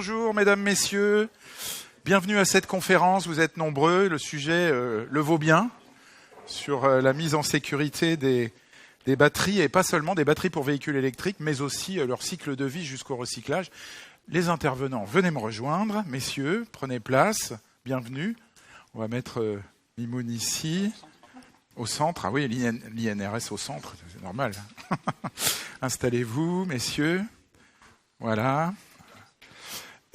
bonjour mesdames, messieurs. Bienvenue à cette conférence, vous êtes nombreux. Le sujet le vaut bien, sur la mise en sécurité des batteries, et pas seulement des batteries pour véhicules électriques, mais aussi leur cycle de vie jusqu'au recyclage. Les intervenants, venez me rejoindre. Messieurs, prenez place, bienvenue. On va mettre Mimoun ici, au centre. Ah oui, l'INRS au centre, c'est normal. Installez-vous, messieurs. Voilà.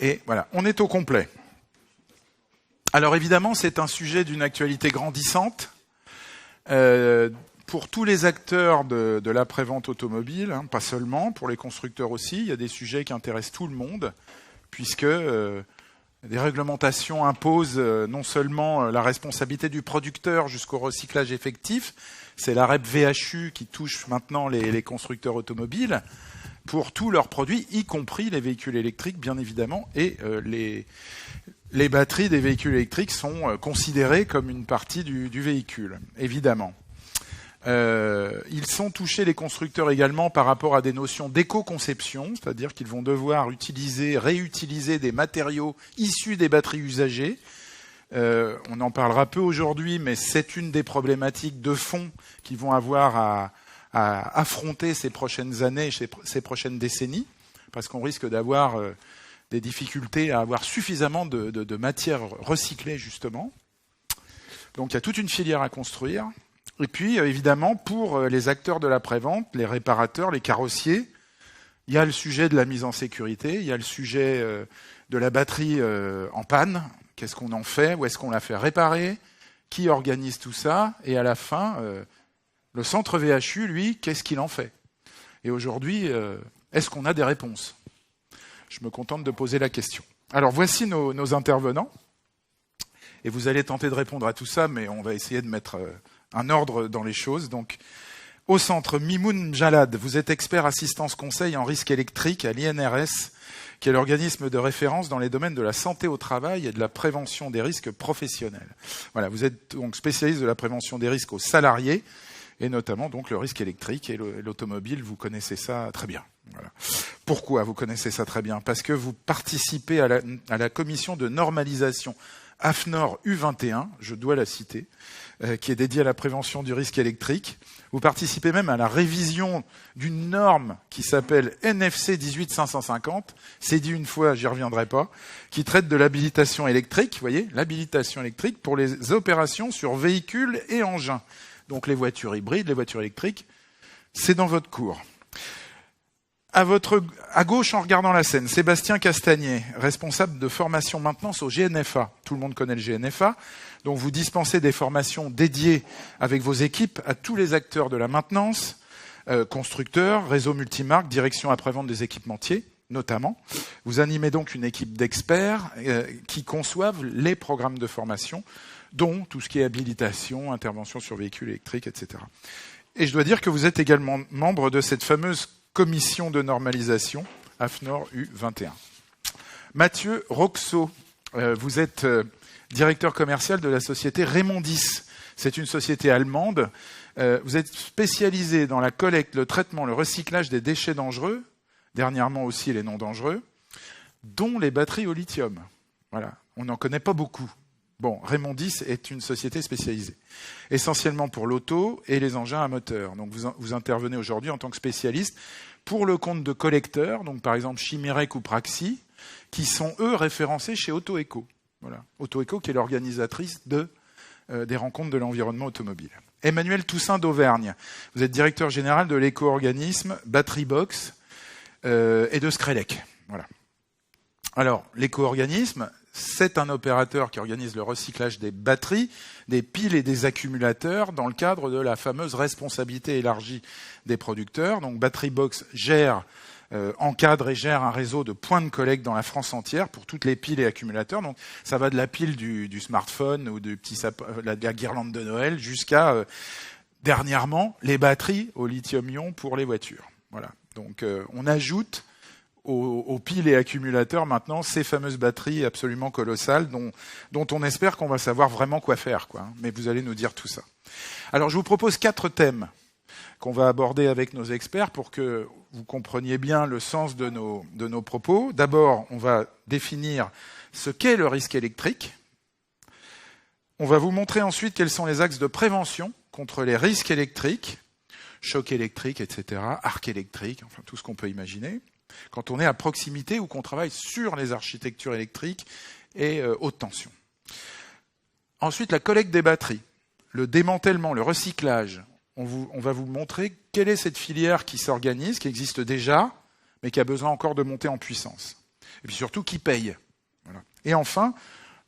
Et voilà, on est au complet. Alors évidemment, c'est un sujet d'une actualité grandissante pour tous les acteurs de l'après-vente automobile, hein, pas seulement, pour les constructeurs aussi. Il y a des sujets qui intéressent tout le monde, puisque des réglementations imposent non seulement la responsabilité du producteur jusqu'au recyclage effectif, c'est la REP VHU qui touche maintenant les constructeurs automobiles, pour tous leurs produits, y compris les véhicules électriques, bien évidemment, et les batteries des véhicules électriques sont considérées comme une partie du véhicule, évidemment. Ils sont touchés, les constructeurs également, par rapport à des notions d'éco-conception, c'est-à-dire qu'ils vont devoir réutiliser des matériaux issus des batteries usagées. On en parlera peu aujourd'hui, mais c'est une des problématiques de fond qu'ils vont avoir à affronter ces prochaines années, ces prochaines décennies, parce qu'on risque d'avoir des difficultés à avoir suffisamment de matières recyclées, justement. Donc il y a toute une filière à construire. Et puis, évidemment, pour les acteurs de l'après-vente, les réparateurs, les carrossiers, il y a le sujet de la mise en sécurité, il y a le sujet de la batterie en panne. Qu'est-ce qu'on en fait? Où est-ce qu'on la fait réparer? Qui organise tout ça? Et à la fin, le centre VHU, lui, qu'est-ce qu'il en fait? Et aujourd'hui, est-ce qu'on a des réponses? Je me contente de poser la question. Alors, voici nos intervenants. Et vous allez tenter de répondre à tout ça, mais on va essayer de mettre un ordre dans les choses. Donc, au centre, Mimoun Mjalad, vous êtes expert assistance conseil en risque électrique à l'INRS, qui est l'organisme de référence dans les domaines de la santé au travail et de la prévention des risques professionnels. Voilà, vous êtes donc spécialiste de la prévention des risques aux salariés, et notamment donc le risque électrique et l'automobile, vous connaissez ça très bien. Voilà. Pourquoi vous connaissez ça très bien? Parce que vous participez à la commission de normalisation AFNOR U21, je dois la citer, qui est dédiée à la prévention du risque électrique. Vous participez même à la révision d'une norme qui s'appelle NFC 18550, c'est dit une fois, j'y reviendrai pas, qui traite de l'habilitation électrique, vous voyez, l'habilitation électrique pour les opérations sur véhicules et engins. Donc les voitures hybrides, les voitures électriques, c'est dans votre cours. À gauche, en regardant la scène, Sébastien Castagnet, responsable de formation maintenance au GNFA. Tout le monde connaît le GNFA. Donc vous dispensez des formations dédiées avec vos équipes à tous les acteurs de la maintenance, constructeurs, réseau multimarque, direction après-vente des équipementiers, notamment. Vous animez donc une équipe d'experts qui conçoivent les programmes de formation, dont tout ce qui est habilitation, intervention sur véhicules électriques, etc. Et je dois dire que vous êtes également membre de cette fameuse commission de normalisation AFNOR U21. Mathieu Roxo, vous êtes directeur commercial de la société Raymondis. C'est une société allemande. Vous êtes spécialisé dans la collecte, le traitement, le recyclage des déchets dangereux, dernièrement aussi les non dangereux, dont les batteries au lithium. Voilà, on n'en connaît pas beaucoup. Bon, Raymondis est une société spécialisée, essentiellement pour l'auto et les engins à moteur. Donc vous intervenez aujourd'hui en tant que spécialiste pour le compte de collecteurs, donc par exemple Chimirec ou Praxi, qui sont eux référencés chez AutoEco. Voilà, AutoEco qui est l'organisatrice des rencontres de l'environnement automobile. Emmanuel Toussaint d'Auvergne, vous êtes directeur général de l'éco-organisme Battery Box et de Screlec. Voilà. Alors, l'éco-organisme, c'est un opérateur qui organise le recyclage des batteries, des piles et des accumulateurs dans le cadre de la fameuse responsabilité élargie des producteurs. Donc Battery Box encadre et gère un réseau de points de collecte dans la France entière pour toutes les piles et accumulateurs. Donc ça va de la pile du smartphone ou de la guirlande de Noël jusqu'à, dernièrement, les batteries au lithium-ion pour les voitures. Voilà. Donc on ajoute aux piles et accumulateurs maintenant ces fameuses batteries absolument colossales dont on espère qu'on va savoir vraiment quoi faire, quoi. Mais vous allez nous dire tout ça. Alors je vous propose 4 thèmes qu'on va aborder avec nos experts pour que vous compreniez bien le sens de nos propos. D'abord, on va définir ce qu'est le risque électrique. On va vous montrer ensuite quels sont les axes de prévention contre les risques électriques, choc électrique, etc., arc électrique, enfin tout ce qu'on peut imaginer, quand on est à proximité ou qu'on travaille sur les architectures électriques et haute tension. Ensuite, la collecte des batteries, le démantèlement, le recyclage. On va vous montrer quelle est cette filière qui s'organise, qui existe déjà, mais qui a besoin encore de monter en puissance. Et puis surtout, qui paye. Voilà. Et enfin,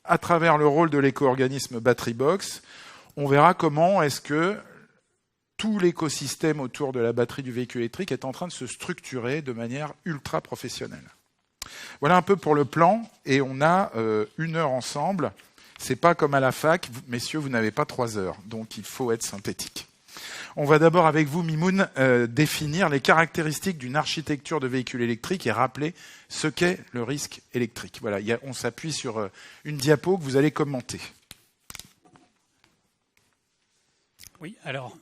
à travers le rôle de l'éco-organisme Battery Box, on verra comment est-ce que tout l'écosystème autour de la batterie du véhicule électrique est en train de se structurer de manière ultra professionnelle. Voilà un peu pour le plan, et on a 1 heure ensemble. C'est pas comme à la fac, messieurs, vous n'avez pas 3 heures, donc il faut être synthétique. On va d'abord avec vous, Mimoun, définir les caractéristiques d'une architecture de véhicule électrique et rappeler ce qu'est le risque électrique. Voilà, on s'appuie sur une diapo que vous allez commenter. Oui, alors...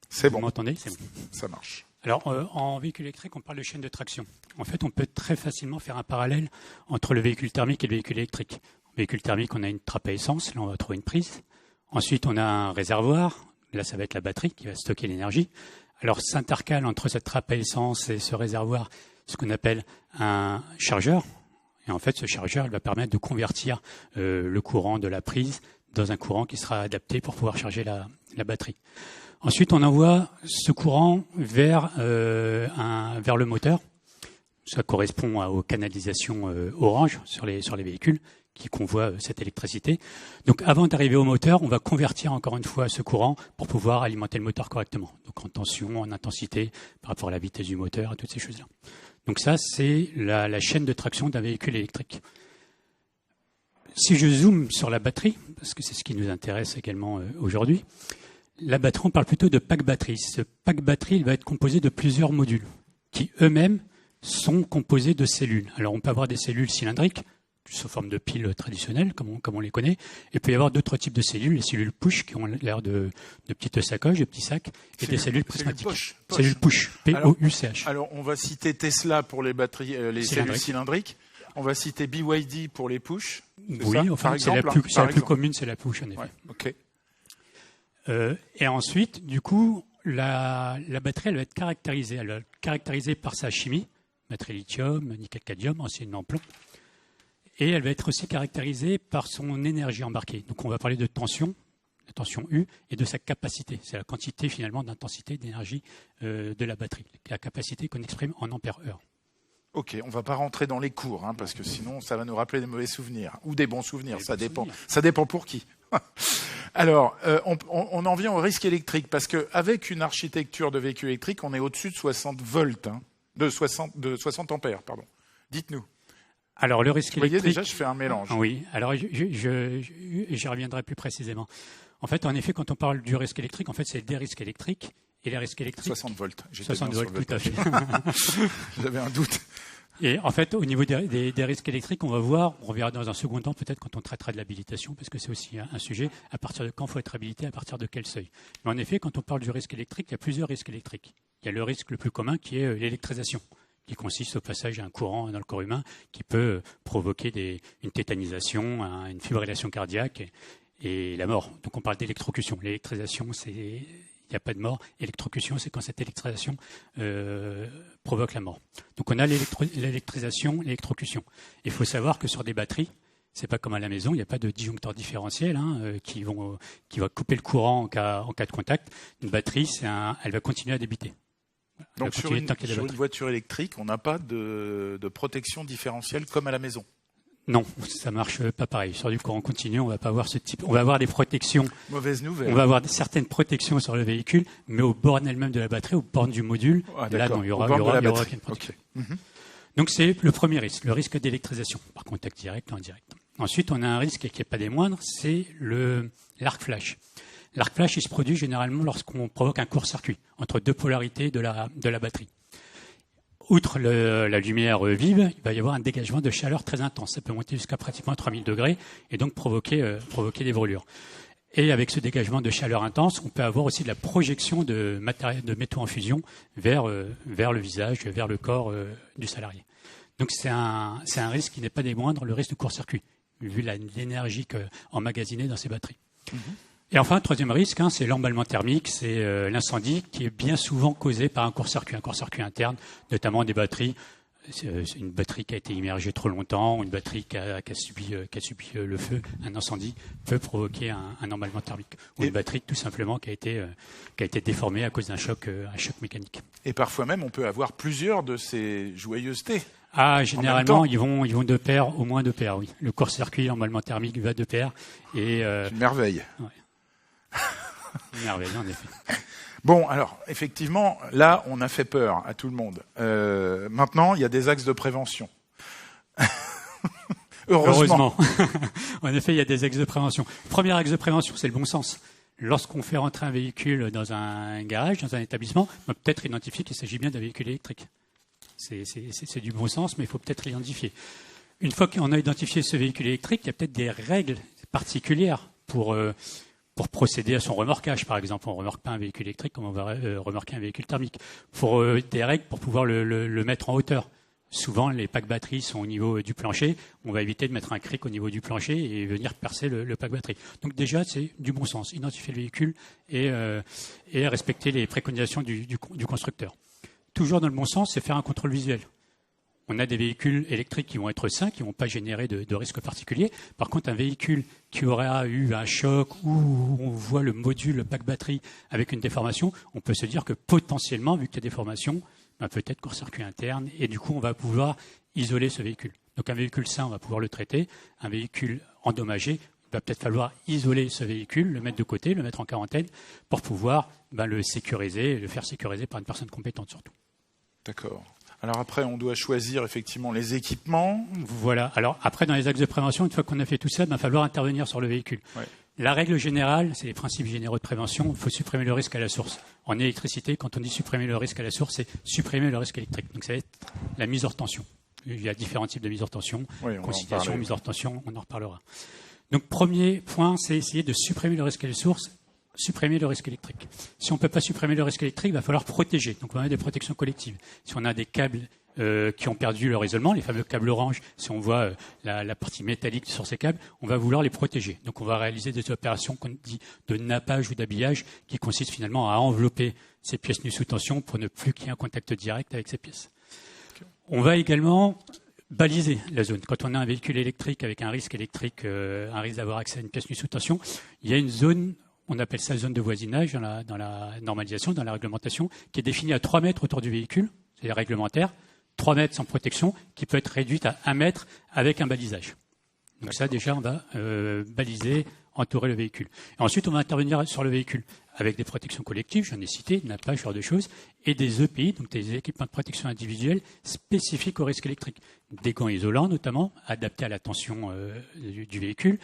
C'est bon. Vous m'entendez? C'est bon. Ça marche. Alors, en véhicule électrique, on parle de chaîne de traction. En fait, on peut très facilement faire un parallèle entre le véhicule thermique et le véhicule électrique. En véhicule thermique, on a une trappe à essence, là on va trouver une prise. Ensuite, on a un réservoir, là ça va être la batterie qui va stocker l'énergie. Alors, s'intercale entre cette trappe à essence et ce réservoir ce qu'on appelle un chargeur. Et en fait, ce chargeur il va permettre de convertir le courant de la prise dans un courant qui sera adapté pour pouvoir charger la batterie. Ensuite, on envoie ce courant vers le moteur. Ça correspond aux canalisations Orange sur les véhicules qui convoient cette électricité. Donc, avant d'arriver au moteur, on va convertir encore une fois ce courant pour pouvoir alimenter le moteur correctement. Donc, en tension, en intensité, par rapport à la vitesse du moteur, et toutes ces choses-là. Donc ça, c'est la chaîne de traction d'un véhicule électrique. Si je zoome sur la batterie, parce que c'est ce qui nous intéresse également aujourd'hui, la batterie, on parle plutôt de pack batterie. Ce pack batterie, il va être composé de plusieurs modules qui eux-mêmes sont composés de cellules. Alors, on peut avoir des cellules cylindriques sous forme de piles traditionnelles, comme on les connaît. Et il peut y avoir d'autres types de cellules, les cellules push, qui ont l'air de petites sacoches, de petits sacs, et des cellules prismatiques. Cellules push, P-O-U-C-H. Alors, on va citer Tesla pour les batteries, les cellules cylindriques. On va citer BYD pour les push. Oui, ça, enfin, c'est la plus commune, c'est la push, en effet. Ouais, ok. Et ensuite, du coup, la batterie, elle va être caractérisée. Elle va être caractérisée par sa chimie, batterie lithium, nickel-cadmium, anciennement plomb. Et elle va être aussi caractérisée par son énergie embarquée. Donc, on va parler de tension U, et de sa capacité. C'est la quantité, finalement, d'intensité d'énergie de la batterie. La capacité qu'on exprime en ampères-heure. Ok, on ne va pas rentrer dans les cours, parce que sinon, ça va nous rappeler des mauvais souvenirs. Ou des bons souvenirs, ça dépend. Ça dépend pour qui. Alors, on en vient au risque électrique, parce qu'avec une architecture de véhicule électrique, on est au-dessus de 60 volts, de 60 ampères, pardon. Dites-nous. Alors, le risque électrique... Vous voyez, déjà, je fais un mélange. Oui, alors j'y reviendrai plus précisément. En fait, en effet, quand on parle du risque électrique, en fait, c'est des risques électriques. Et les risques électriques... 60 volts. 60 volts, tout à fait. J'avais un doute. Et en fait, au niveau des risques électriques, on reverra dans un second temps, peut-être quand on traitera de l'habilitation, parce que c'est aussi un sujet, à partir de quand il faut être habilité, à partir de quel seuil. Mais en effet, quand on parle du risque électrique, il y a plusieurs risques électriques. Il y a le risque le plus commun qui est l'électrisation, qui consiste au passage d'un courant dans le corps humain qui peut provoquer une tétanisation, une fibrillation cardiaque et la mort. Donc on parle d'électrocution. L'électrisation, il n'y a pas de mort. Électrocution, c'est quand cette électrisation provoque la mort. Donc on a l'électrisation, l'électrocution. Il faut savoir que sur des batteries, c'est pas comme à la maison, il n'y a pas de disjoncteur différentiel qui va couper le courant en cas de contact. Une batterie, elle va continuer à débiter. Donc sur une voiture électrique, on n'a pas de protection différentielle comme à la maison. Non, ça marche pas pareil. Sur du courant continu, on va pas avoir ce type. On va avoir des protections. Mauvaise nouvelle. On va avoir certaines protections sur le véhicule, mais aux bornes elles-mêmes de la batterie, aux bornes du module, là, non, il y aura aucune protection. Okay. Donc c'est le premier risque, le risque d'électrisation, par contact direct ou indirect. Ensuite, on a un risque qui n'est pas des moindres, c'est l'arc flash. L'arc flash, il se produit généralement lorsqu'on provoque un court-circuit entre deux polarités de la batterie. Outre la lumière vive, il va y avoir un dégagement de chaleur très intense. Ça peut monter jusqu'à pratiquement 3000 degrés et donc provoquer des brûlures. Et avec ce dégagement de chaleur intense, on peut avoir aussi de la projection de métaux en fusion vers le visage, vers le corps du salarié. Donc c'est un risque qui n'est pas des moindres, le risque de court-circuit, vu l'énergie emmagasinée dans ces batteries. Et enfin, troisième risque, c'est l'emballement thermique, c'est l'incendie qui est bien souvent causé par un court-circuit interne, notamment des batteries. C'est une batterie qui a été immergée trop longtemps, une batterie qui a subi le feu, un incendie peut provoquer un emballement thermique. Ou une batterie tout simplement qui a été déformée à cause d'un choc mécanique. Et parfois même, on peut avoir plusieurs de ces joyeusetés. Ah, généralement, ils vont de pair, au moins de pair, oui. Le court-circuit, l'emballement thermique va de pair. Et, une merveille. Ouais. Une merveille, en effet. Bon, alors, effectivement, là, on a fait peur à tout le monde. Maintenant, il y a des axes de prévention. Heureusement. En effet, il y a des axes de prévention. Le premier axe de prévention, c'est le bon sens. Lorsqu'on fait rentrer un véhicule dans un garage, dans un établissement, on peut peut-être identifier qu'il s'agit bien d'un véhicule électrique. C'est du bon sens, mais il faut peut-être l'identifier. Une fois qu'on a identifié ce véhicule électrique, il y a peut-être des règles particulières pour procéder à son remorquage, par exemple. On ne remorque pas un véhicule électrique comme on va remorquer un véhicule thermique. Pour des règles pour pouvoir le mettre en hauteur. Souvent, les packs batteries sont au niveau du plancher. On va éviter de mettre un cric au niveau du plancher et venir percer le pack batterie. Donc déjà, c'est du bon sens. Identifier le véhicule et respecter les préconisations du constructeur. Toujours dans le bon sens, c'est faire un contrôle visuel. On a des véhicules électriques qui vont être sains, qui ne vont pas générer de risques particuliers. Par contre, un véhicule qui aura eu un choc ou on voit le module, le pack batterie avec une déformation, on peut se dire que potentiellement, vu qu'il y a des déformations, peut-être court-circuit interne et du coup, on va pouvoir isoler ce véhicule. Donc un véhicule sain, on va pouvoir le traiter. Un véhicule endommagé, il va peut-être falloir isoler ce véhicule, le mettre de côté, le mettre en quarantaine pour pouvoir le sécuriser, le faire sécuriser par une personne compétente surtout. D'accord. Alors après, on doit choisir effectivement les équipements. Voilà. Alors après, dans les axes de prévention, une fois qu'on a fait tout ça, il va falloir intervenir sur le véhicule. Ouais. La règle générale, c'est les principes généraux de prévention. Il faut supprimer le risque à la source. En électricité, quand on dit supprimer le risque à la source, c'est supprimer le risque électrique. Donc ça va être la mise hors tension. Il y a différents types de mise hors tension. Oui, conciliation, mise hors tension, on en reparlera. Donc premier point, c'est essayer de supprimer le risque à la source. Supprimer le risque électrique. Si on ne peut pas supprimer le risque électrique, il va falloir protéger. Donc on va mettre des protections collectives. Si on a des câbles qui ont perdu leur isolement, les fameux câbles orange, si on voit la partie métallique sur ces câbles, on va vouloir les protéger. Donc on va réaliser des opérations qu'on dit de nappage ou d'habillage qui consistent finalement à envelopper ces pièces nues sous tension pour ne plus qu'il y ait un contact direct avec ces pièces. Okay. On va également baliser la zone. Quand on a un véhicule électrique avec un risque électrique, un risque d'avoir accès à une pièce nue sous tension, il y a une zone. On appelle ça zone de voisinage dans la normalisation, dans la réglementation, qui est définie à 3 mètres autour du véhicule, c'est réglementaire, 3 mètres sans protection, qui peut être réduite à 1 mètre avec un balisage. Donc ça, déjà, on va baliser, entourer le véhicule. Et ensuite, on va intervenir sur le véhicule avec des protections collectives, j'en ai cité, nappage, ce genre de choses, et des EPI, donc des équipements de protection individuels spécifiques au risque électrique. Des gants isolants, notamment, adaptés à la tension du véhicule,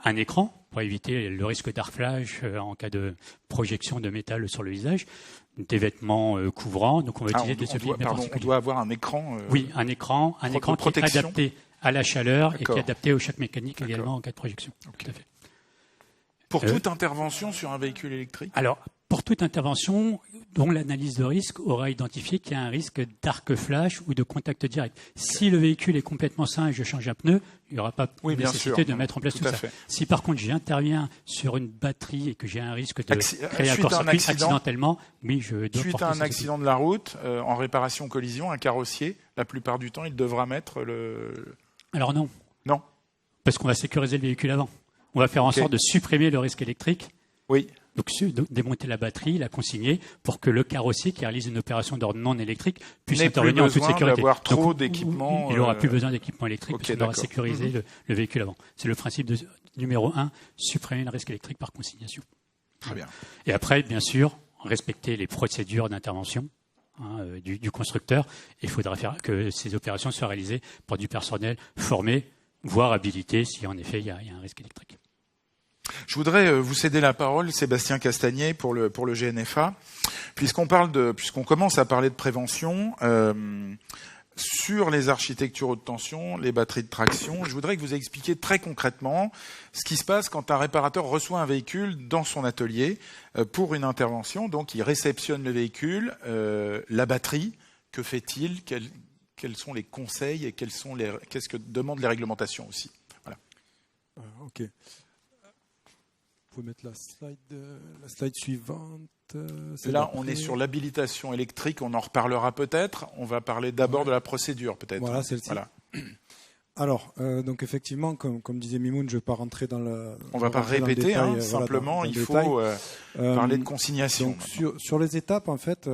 un écran pour éviter le risque d'arflage en cas de projection de métal sur le visage, des vêtements couvrants. Donc on va utiliser des EPI. On doit avoir un écran. Oui, un écran qui est adapté à la chaleur et qui est adapté au choc mécanique également en cas de projection. Okay. Tout à fait. Pour toute intervention sur un véhicule électrique ? Alors, pour toute intervention dont l'analyse de risque aura identifié qu'il y a un risque d'arc flash ou de contact direct. Si le véhicule est complètement sain et je change un pneu, il n'y aura pas nécessité de mettre en place tout ça. Si par contre j'interviens sur une batterie et que j'ai un risque de créer un court-circuit accidentellement, oui, je dois suite à un accident de la route, en réparation collision, un carrossier, la plupart du temps, il devra mettre le... Alors non. Non. Parce qu'on va sécuriser le véhicule avant. On va faire en sorte de supprimer le risque électrique. Oui. Donc démonter la batterie, la consigner pour que le carrossier qui réalise une opération d'ordre non électrique puisse intervenir en toute sécurité. D'avoir trop d'équipements. Il n'aura plus besoin d'équipement électrique parce qu'on aura sécurisé le véhicule avant. C'est le principe numéro 1, supprimer le risque électrique par consignation. Très bien. Et après, bien sûr, respecter les procédures d'intervention du constructeur. Il faudra faire que ces opérations soient réalisées par du personnel formé, voire habilité si en effet il y a un risque électrique. Je voudrais vous céder la parole, Sébastien Castagnet, pour le GNFA, puisqu'on commence à parler de prévention. sur les architectures haute tension, les batteries de traction. Je voudrais que vous expliquiez très concrètement ce qui se passe quand un réparateur reçoit un véhicule dans son atelier pour une intervention. Donc, il réceptionne le véhicule, la batterie. Que fait-il ? Quels sont les conseils et qu'est-ce que demandent les réglementations aussi ? Voilà. Ok. Vous pouvez mettre la slide suivante. Là, on est sur l'habilitation électrique, on en reparlera peut-être. On va parler d'abord de la procédure, peut-être. Voilà, celle-ci. Voilà. Alors, donc effectivement, comme disait Mimoun, je ne vais pas rentrer dans le... On ne va pas répéter, détail, simplement, dans il faut parler de consignation. Donc, sur les étapes, en fait,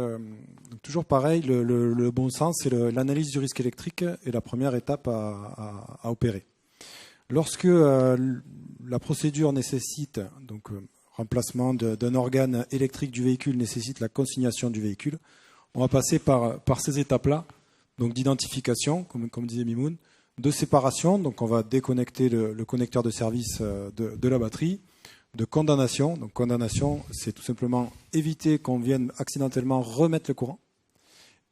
toujours pareil, le bon sens, c'est l'analyse du risque électrique est la première étape à opérer. Lorsque la procédure nécessite, donc remplacement d'un organe électrique du véhicule nécessite la consignation du véhicule, on va passer par ces étapes-là, donc d'identification, comme disait Mimoun, de séparation, donc on va déconnecter le connecteur de service de la batterie, de condamnation. Donc condamnation, c'est tout simplement éviter qu'on vienne accidentellement remettre le courant,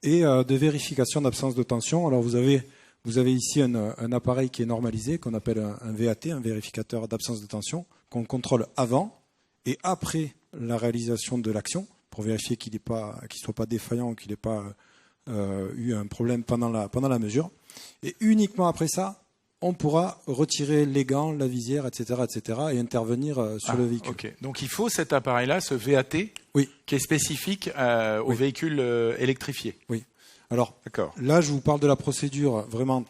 et de vérification d'absence de tension. Alors vous avez ici un appareil qui est normalisé, qu'on appelle un VAT, un vérificateur d'absence de tension, qu'on contrôle avant et après la réalisation de l'action, pour vérifier qu'il ne soit pas défaillant ou qu'il n'ait pas eu un problème pendant la mesure. Et uniquement après ça, on pourra retirer les gants, la visière, etc., et intervenir sur le véhicule. Okay. Donc il faut cet appareil-là, ce VAT, qui est spécifique aux véhicules électrifiés. Oui. Alors là, je vous parle de la procédure vraiment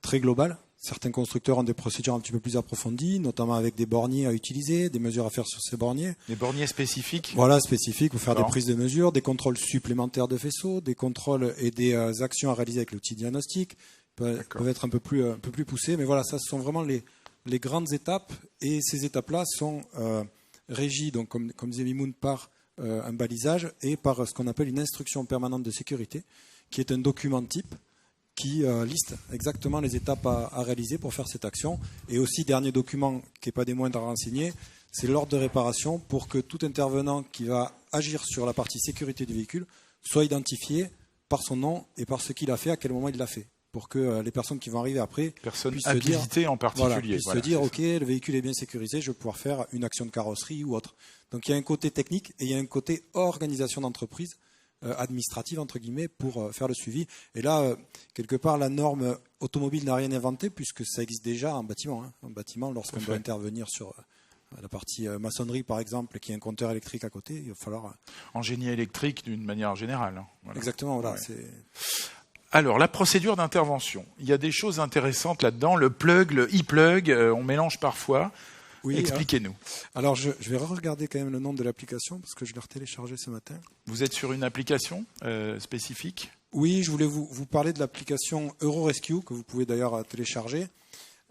très globale. Certains constructeurs ont des procédures un petit peu plus approfondies, notamment avec des borniers à utiliser, des mesures à faire sur ces borniers. Des borniers spécifiques ? Voilà, spécifiques, pour faire des prises de mesure, des contrôles supplémentaires de faisceaux, des contrôles et des actions à réaliser avec l'outil diagnostic. Peuvent être un peu plus poussés, mais voilà, ça ce sont vraiment les grandes étapes, et ces étapes-là sont régies, donc comme disait Mimoun, par un balisage et par ce qu'on appelle une instruction permanente de sécurité, qui est un document type qui liste exactement les étapes à réaliser pour faire cette action. Et aussi, dernier document qui n'est pas des moindres à renseigner, c'est l'ordre de réparation, pour que tout intervenant qui va agir sur la partie sécurité du véhicule soit identifié par son nom et par ce qu'il a fait, à quel moment il l'a fait, pour que les personnes qui vont arriver après puissent habilitées en particulier, se dire ok, le véhicule est bien sécurisé, je vais pouvoir faire une action de carrosserie ou autre. Donc il y a un côté technique et il y a un côté organisation d'entreprise, administrative entre guillemets, pour faire le suivi. Et là, quelque part, la norme automobile n'a rien inventé, puisque ça existe déjà en bâtiment. En bâtiment, lorsqu'on doit intervenir sur la partie maçonnerie par exemple, qui a un compteur électrique à côté, il va falloir... En génie électrique d'une manière générale. Voilà. Exactement, voilà. Ouais. Alors, la procédure d'intervention. Il y a des choses intéressantes là-dedans. Le plug, le e-plug, on mélange parfois. Oui, expliquez-nous. Alors, je vais regarder quand même le nom de l'application, parce que je l'ai retéléchargé ce matin. Vous êtes sur une application spécifique ? Oui, je voulais vous parler de l'application EuroRescue, que vous pouvez d'ailleurs télécharger.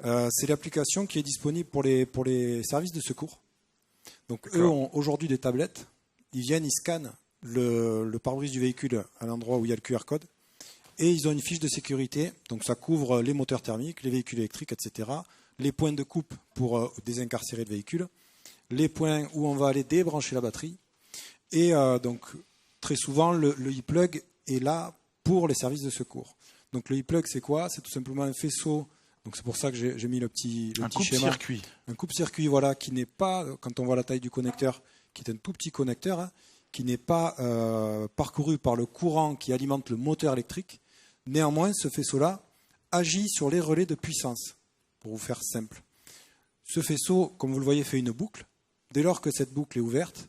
C'est l'application qui est disponible pour les services de secours. Donc, eux ont aujourd'hui des tablettes. Ils viennent, ils scannent le pare-brise du véhicule à l'endroit où il y a le QR code. Et ils ont une fiche de sécurité. Donc, ça couvre les moteurs thermiques, les véhicules électriques, etc., les points de coupe pour désincarcérer le véhicule, les points où on va aller débrancher la batterie. Et donc, très souvent, le e-plug est là pour les services de secours. Donc, le e-plug, c'est quoi ? C'est tout simplement un faisceau. Donc, c'est pour ça que j'ai mis le petit schéma. Coupe-circuit. Un coupe-circuit, voilà, qui n'est pas, quand on voit la taille du connecteur, qui est un tout petit connecteur, qui n'est pas parcouru par le courant qui alimente le moteur électrique. Néanmoins, ce faisceau-là agit sur les relais de puissance. Pour vous faire simple. Ce faisceau, comme vous le voyez, fait une boucle. Dès lors que cette boucle est ouverte,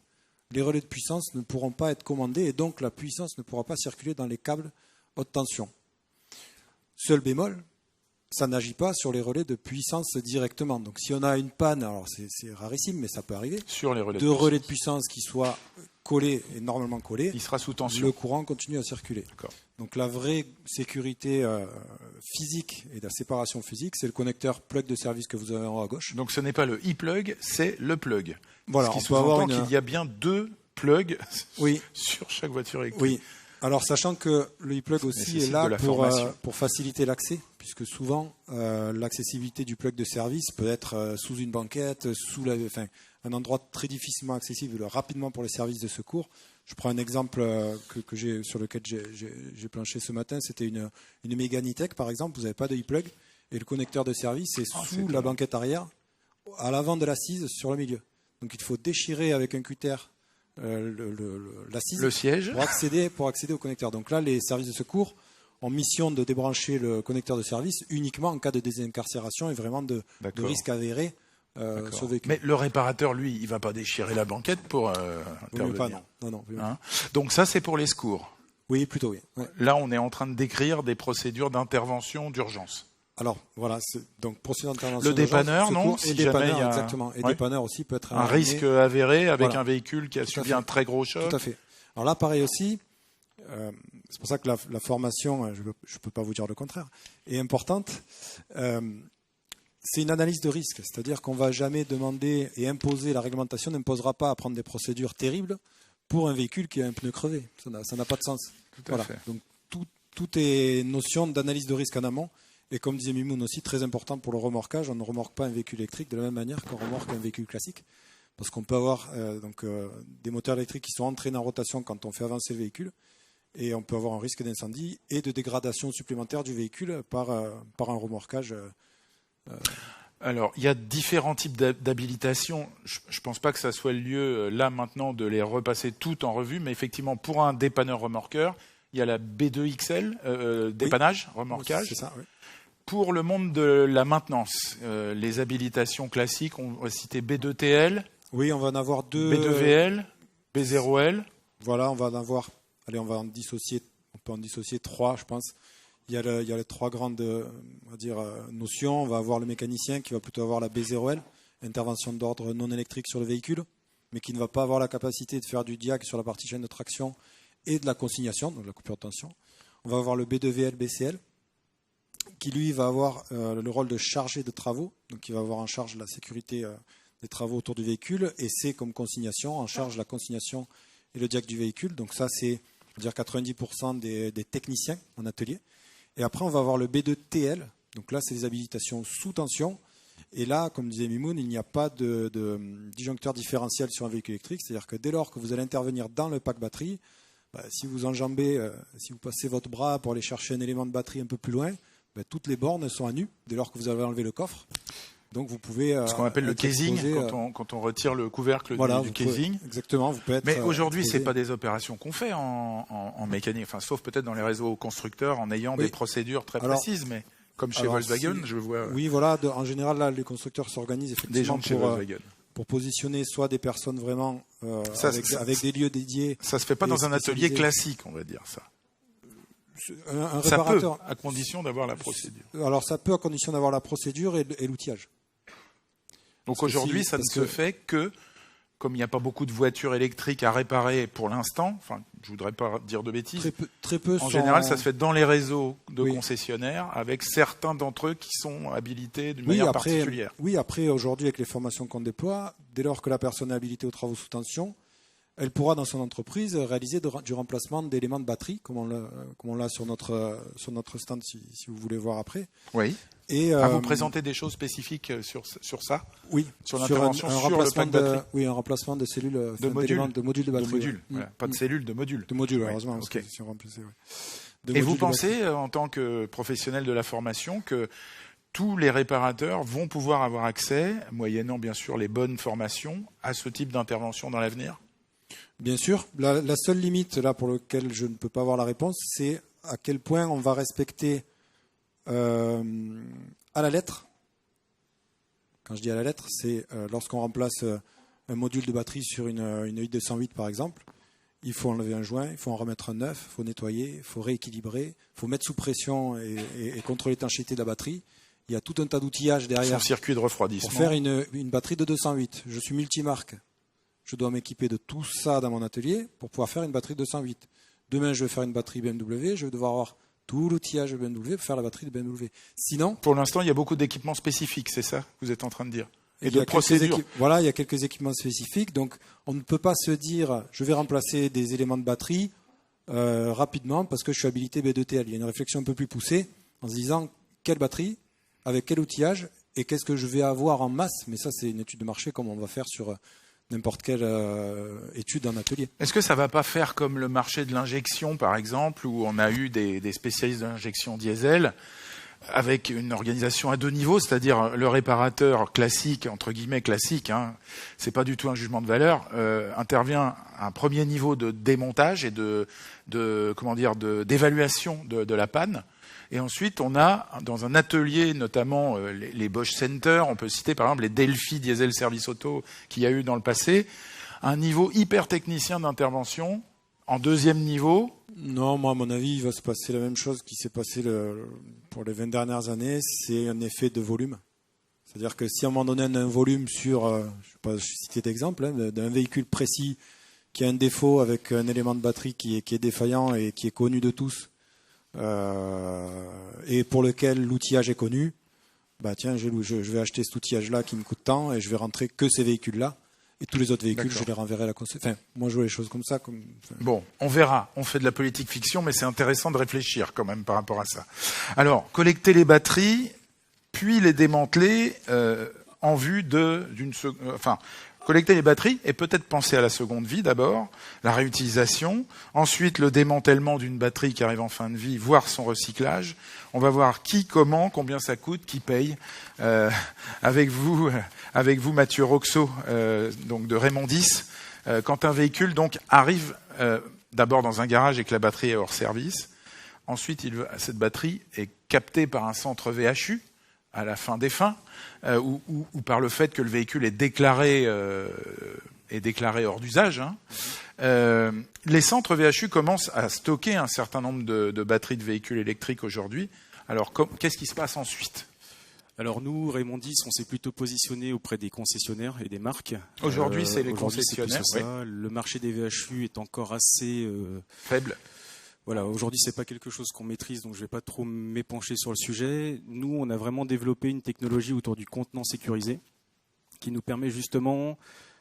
les relais de puissance ne pourront pas être commandés et donc la puissance ne pourra pas circuler dans les câbles haute tension. Seul bémol, ça n'agit pas sur les relais de puissance directement. Donc si on a une panne, alors c'est rarissime, mais ça peut arriver, sur les relais relais de puissance qui soient collés et normalement collés, il sera sous tension. Le courant continue à circuler. D'accord. Donc la vraie sécurité physique et la séparation physique, c'est le connecteur plug de service que vous avez en haut à gauche. Donc ce n'est pas le e-plug, c'est le plug. Voilà, ce qui sous-entend qu'il y a bien deux plugs sur chaque voiture électrique. Oui. Alors, sachant que le e-plug aussi est là pour faciliter l'accès, puisque souvent, l'accessibilité du plug de service peut être sous une banquette, un endroit très difficilement accessible rapidement pour les services de secours. Je prends un exemple sur lequel j'ai planché ce matin, c'était une Meganitech, par exemple. Vous n'avez pas de e-plug, et le connecteur de service est sous la banquette arrière, à l'avant de l'assise, sur le milieu. Donc, il faut déchirer avec un cutter l'assise, le siège, pour accéder au connecteur. Donc là, les services de secours ont mission de débrancher le connecteur de service uniquement en cas de désincarcération et vraiment de risque avéré sur le véhicule. Mais le réparateur, lui, il ne va pas déchirer la banquette pour intervenir. Non. Hein, donc ça, c'est pour les secours. Oui, plutôt oui. Ouais. Là, on est en train de décrire des procédures d'intervention d'urgence. Alors, voilà, donc procédure d'intervention. Le dépanneur, non, si dépanneur, exactement. Et dépanneur aussi peut être un risque avéré avec un véhicule qui a subi un très gros choc. Tout à fait. Alors là, pareil aussi, c'est pour ça que la formation, je ne peux pas vous dire le contraire, est importante. C'est une analyse de risque, c'est-à-dire qu'on ne va jamais demander et imposer, la réglementation n'imposera pas à prendre des procédures terribles pour un véhicule qui a un pneu crevé. Ça n'a pas de sens. Tout à fait. Donc tout est notion d'analyse de risque en amont. Et comme disait Mimoun aussi, très important pour le remorquage, on ne remorque pas un véhicule électrique de la même manière qu'on remorque un véhicule classique. Parce qu'on peut avoir des moteurs électriques qui sont entraînés en rotation quand on fait avancer le véhicule. Et on peut avoir un risque d'incendie et de dégradation supplémentaire du véhicule par un remorquage. Alors, il y a différents types d'habilitation. Je ne pense pas que ça soit le lieu, là, maintenant, de les repasser toutes en revue. Mais effectivement, pour un dépanneur remorqueur, il y a la B2XL, dépannage, remorquage. C'est ça, oui. Pour le monde de la maintenance, les habilitations classiques, on va citer B2TL. Oui, on va en avoir deux. B2VL, B0L. Voilà, on va en dissocier. On peut en dissocier trois, je pense. Il y a les trois grandes, notions. On va avoir le mécanicien qui va plutôt avoir la B0L, intervention d'ordre non électrique sur le véhicule, mais qui ne va pas avoir la capacité de faire du diag sur la partie chaîne de traction et de la consignation, donc la coupure de tension. On va avoir le B2VL, BCL, qui lui va avoir le rôle de chargé de travaux, donc il va avoir en charge la sécurité des travaux autour du véhicule, et c'est comme consignation, en charge la consignation et le diag du véhicule. Donc ça, c'est 90% des techniciens en atelier. Et après, on va avoir le B2TL, donc là, c'est les habilitations sous tension. Et là, comme disait Mimoun, il n'y a pas de disjoncteur différentiel sur un véhicule électrique, c'est-à-dire que dès lors que vous allez intervenir dans le pack batterie, si vous enjambez, si vous passez votre bras pour aller chercher un élément de batterie un peu plus loin, toutes les bornes sont à nu dès lors que vous avez enlevé le coffre. Donc vous pouvez. Ce qu'on appelle le casing, quand on retire le couvercle du casing. Exactement. Vous pouvez être. Mais aujourd'hui, c'est pas des opérations qu'on fait en mécanique, enfin, sauf peut-être dans les réseaux constructeurs en ayant des procédures très précises, mais comme chez Volkswagen, je vois. Oui, voilà. En général, là, les constructeurs s'organisent effectivement des gens de chez Volkswagen. Pour positionner soit des personnes vraiment avec des lieux dédiés. Ça se fait pas dans un atelier classique, on va dire ça. Un ça réparateur, peut, à condition d'avoir la procédure. Alors ça peut à condition d'avoir la procédure et l'outillage. Donc aujourd'hui, ça ne se fait que, comme il n'y a pas beaucoup de voitures électriques à réparer pour l'instant, enfin, je ne voudrais pas dire de bêtises, très peu en général, ça se fait dans les réseaux de concessionnaires, avec certains d'entre eux qui sont habilités d'une manière particulière. Oui, après, aujourd'hui, avec les formations qu'on déploie, dès lors que la personne est habilitée aux travaux sous tension, elle pourra dans son entreprise réaliser du remplacement d'éléments de batterie, comme on l'a sur notre stand si vous voulez voir après. Oui. Et vous présenter des choses spécifiques sur ça. Oui. Sur l'intervention sur le pack batterie. Oui, un remplacement de cellules, de modules de batterie. De modules, voilà. Pas de cellules, de modules. De modules, heureusement. Parce que si on remplaçait, Et vous pensez, en tant que professionnel de la formation, que tous les réparateurs vont pouvoir avoir accès, moyennant bien sûr les bonnes formations, à ce type d'intervention dans l'avenir ? Bien sûr. La seule limite là pour laquelle je ne peux pas avoir la réponse, c'est à quel point on va respecter à la lettre. Quand je dis à la lettre, c'est lorsqu'on remplace un module de batterie sur une i208 par exemple, il faut enlever un joint, il faut en remettre un neuf, il faut nettoyer, il faut rééquilibrer, il faut mettre sous pression et contrôler l'étanchéité de la batterie. Il y a tout un tas d'outillages derrière. Son circuit de refroidissement. Pour faire une batterie de 208. Je suis multimarque. Je dois m'équiper de tout ça dans mon atelier pour pouvoir faire une batterie de 208. Demain, je vais faire une batterie BMW, je vais devoir avoir tout l'outillage de BMW pour faire la batterie de BMW. Sinon, pour l'instant, il y a beaucoup d'équipements spécifiques, c'est ça que vous êtes en train de dire? Et de procédures. Voilà, il y a quelques équipements spécifiques. Donc, on ne peut pas se dire, je vais remplacer des éléments de batterie rapidement parce que je suis habilité B2TL. Il y a une réflexion un peu plus poussée en se disant quelle batterie, avec quel outillage et qu'est-ce que je vais avoir en masse. Mais ça, c'est une étude de marché comme on va faire sur n'importe quelle étude en atelier. Est-ce que ça va pas faire comme le marché de l'injection, par exemple, où on a eu des spécialistes de l'injection diesel avec une organisation à 2 niveaux, c'est-à-dire le réparateur classique, entre guillemets classique, hein, c'est pas du tout un jugement de valeur, intervient à un premier niveau de démontage et d'évaluation de la panne. Et ensuite, on a, dans un atelier, notamment les Bosch Center, on peut citer par exemple les Delphi Diesel Service Auto qu'il y a eu dans le passé, un niveau hyper technicien d'intervention. En deuxième niveau. Non, moi, à mon avis, il va se passer la même chose qui s'est passé pour les 20 dernières années. C'est un effet de volume. C'est-à-dire que si à un moment donné, on a un volume sur, je ne vais pas citer d'exemple, hein, d'un véhicule précis qui a un défaut avec un élément de batterie qui est défaillant et qui est connu de tous, et pour lequel l'outillage est connu, bah tiens, je vais acheter cet outillage-là qui me coûte tant et je vais rentrer que ces véhicules-là. Et tous les autres véhicules, je les renverrai à la concession. Enfin, moi, je vois les choses comme ça. Bon, on verra. On fait de la politique fiction, mais c'est intéressant de réfléchir quand même par rapport à ça. Alors, collecter les batteries, puis les démanteler en vue collecter les batteries et peut-être penser à la seconde vie d'abord, la réutilisation, ensuite le démantèlement d'une batterie qui arrive en fin de vie, voire son recyclage. On va voir qui, comment, combien ça coûte, qui paye. Avec vous, Mathieu Roxo, donc de Raymondis. Quand un véhicule donc arrive d'abord dans un garage et que la batterie est hors service, ensuite cette batterie est captée par un centre VHU à la fin des fins, ou par le fait que le véhicule est déclaré hors d'usage. Hein. Les centres VHU commencent à stocker un certain nombre de batteries de véhicules électriques aujourd'hui. Alors, qu'est-ce qui se passe ensuite ? Alors nous, Raymondis, on s'est plutôt positionné auprès des concessionnaires et des marques. Aujourd'hui, c'est les concessionnaires. C'est ça. Le marché des VHU est encore assez faible. Voilà, aujourd'hui, c'est pas quelque chose qu'on maîtrise, donc je vais pas trop m'épancher sur le sujet. Nous, on a vraiment développé une technologie autour du contenant sécurisé qui nous permet justement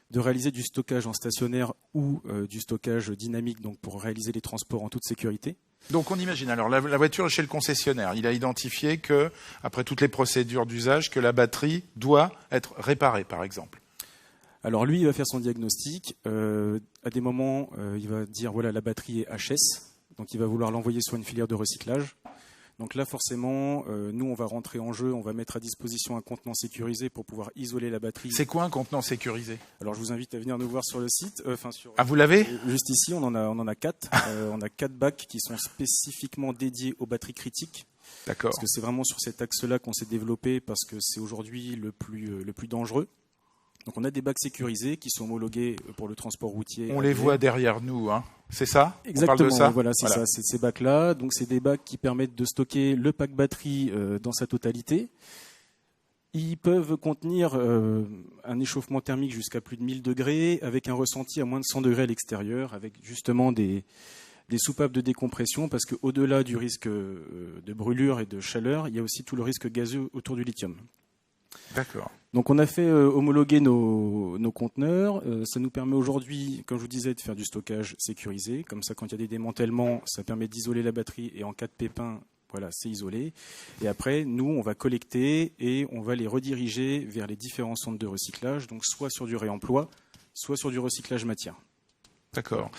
de réaliser du stockage en stationnaire ou du stockage dynamique, donc pour réaliser les transports en toute sécurité. Donc on imagine, alors la voiture est chez le concessionnaire, il a identifié que, après toutes les procédures d'usage, que la batterie doit être réparée, par exemple. Alors lui, il va faire son diagnostic. À des moments, il va dire, voilà, la batterie est HS. Donc il va vouloir l'envoyer sur une filière de recyclage. Donc là, forcément, nous, on va rentrer en jeu, on va mettre à disposition un contenant sécurisé pour pouvoir isoler la batterie. C'est quoi un contenant sécurisé ? Alors je vous invite à venir nous voir sur le site. Ah, vous l'avez ? Juste ici, on en a 4. On a 4 bacs qui sont spécifiquement dédiés aux batteries critiques. D'accord. Parce que c'est vraiment sur cet axe-là qu'on s'est développé, parce que c'est aujourd'hui le plus dangereux. Donc on a des bacs sécurisés qui sont homologués pour le transport routier. On les voit derrière nous, hein. C'est ça ? Exactement, on parle de ça. Voilà, c'est ça, c'est ces bacs-là. Donc c'est des bacs qui permettent de stocker le pack batterie dans sa totalité. Ils peuvent contenir un échauffement thermique jusqu'à plus de 1000 degrés, avec un ressenti à moins de 100 degrés à l'extérieur, avec justement des soupapes de décompression, parce qu'au-delà du risque de brûlure et de chaleur, il y a aussi tout le risque gazeux autour du lithium. D'accord. Donc on a fait homologuer nos conteneurs. Ça nous permet aujourd'hui, comme je vous disais, de faire du stockage sécurisé. Comme ça, quand il y a des démantèlements, ça permet d'isoler la batterie et en cas de pépin, voilà, c'est isolé. Et après, nous, on va collecter et on va les rediriger vers les différents centres de recyclage, donc soit sur du réemploi, soit sur du recyclage matière. D'accord.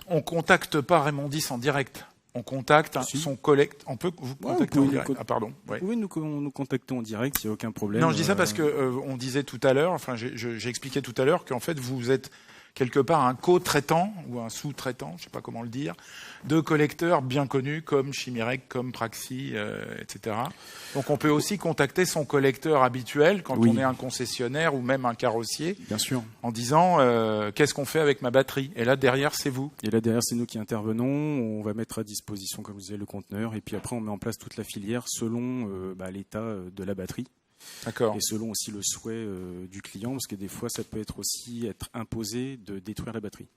On contacte pas Raymondis en direct. On contacte son collecte. On peut vous contacter en direct. Ah pardon. Vous pouvez nous contacter en direct, il n'y a aucun problème. Non, je dis ça parce que on disait tout à l'heure. Enfin, j'ai expliqué tout à l'heure qu'en fait vous êtes quelque part un co-traitant ou un sous-traitant, je ne sais pas comment le dire, de collecteurs bien connus comme Chimirec, comme Praxi, etc. Donc on peut aussi contacter son collecteur habituel quand on est un concessionnaire ou même un carrossier. Bien sûr. En disant qu'est-ce qu'on fait avec ma batterie ? Et là derrière c'est vous. Et là derrière c'est nous qui intervenons. On va mettre à disposition, comme vous disiez, le conteneur et puis après on met en place toute la filière selon l'état de la batterie. D'accord. Et selon aussi le souhait du client, parce que des fois, ça peut être aussi imposé de détruire la batterie.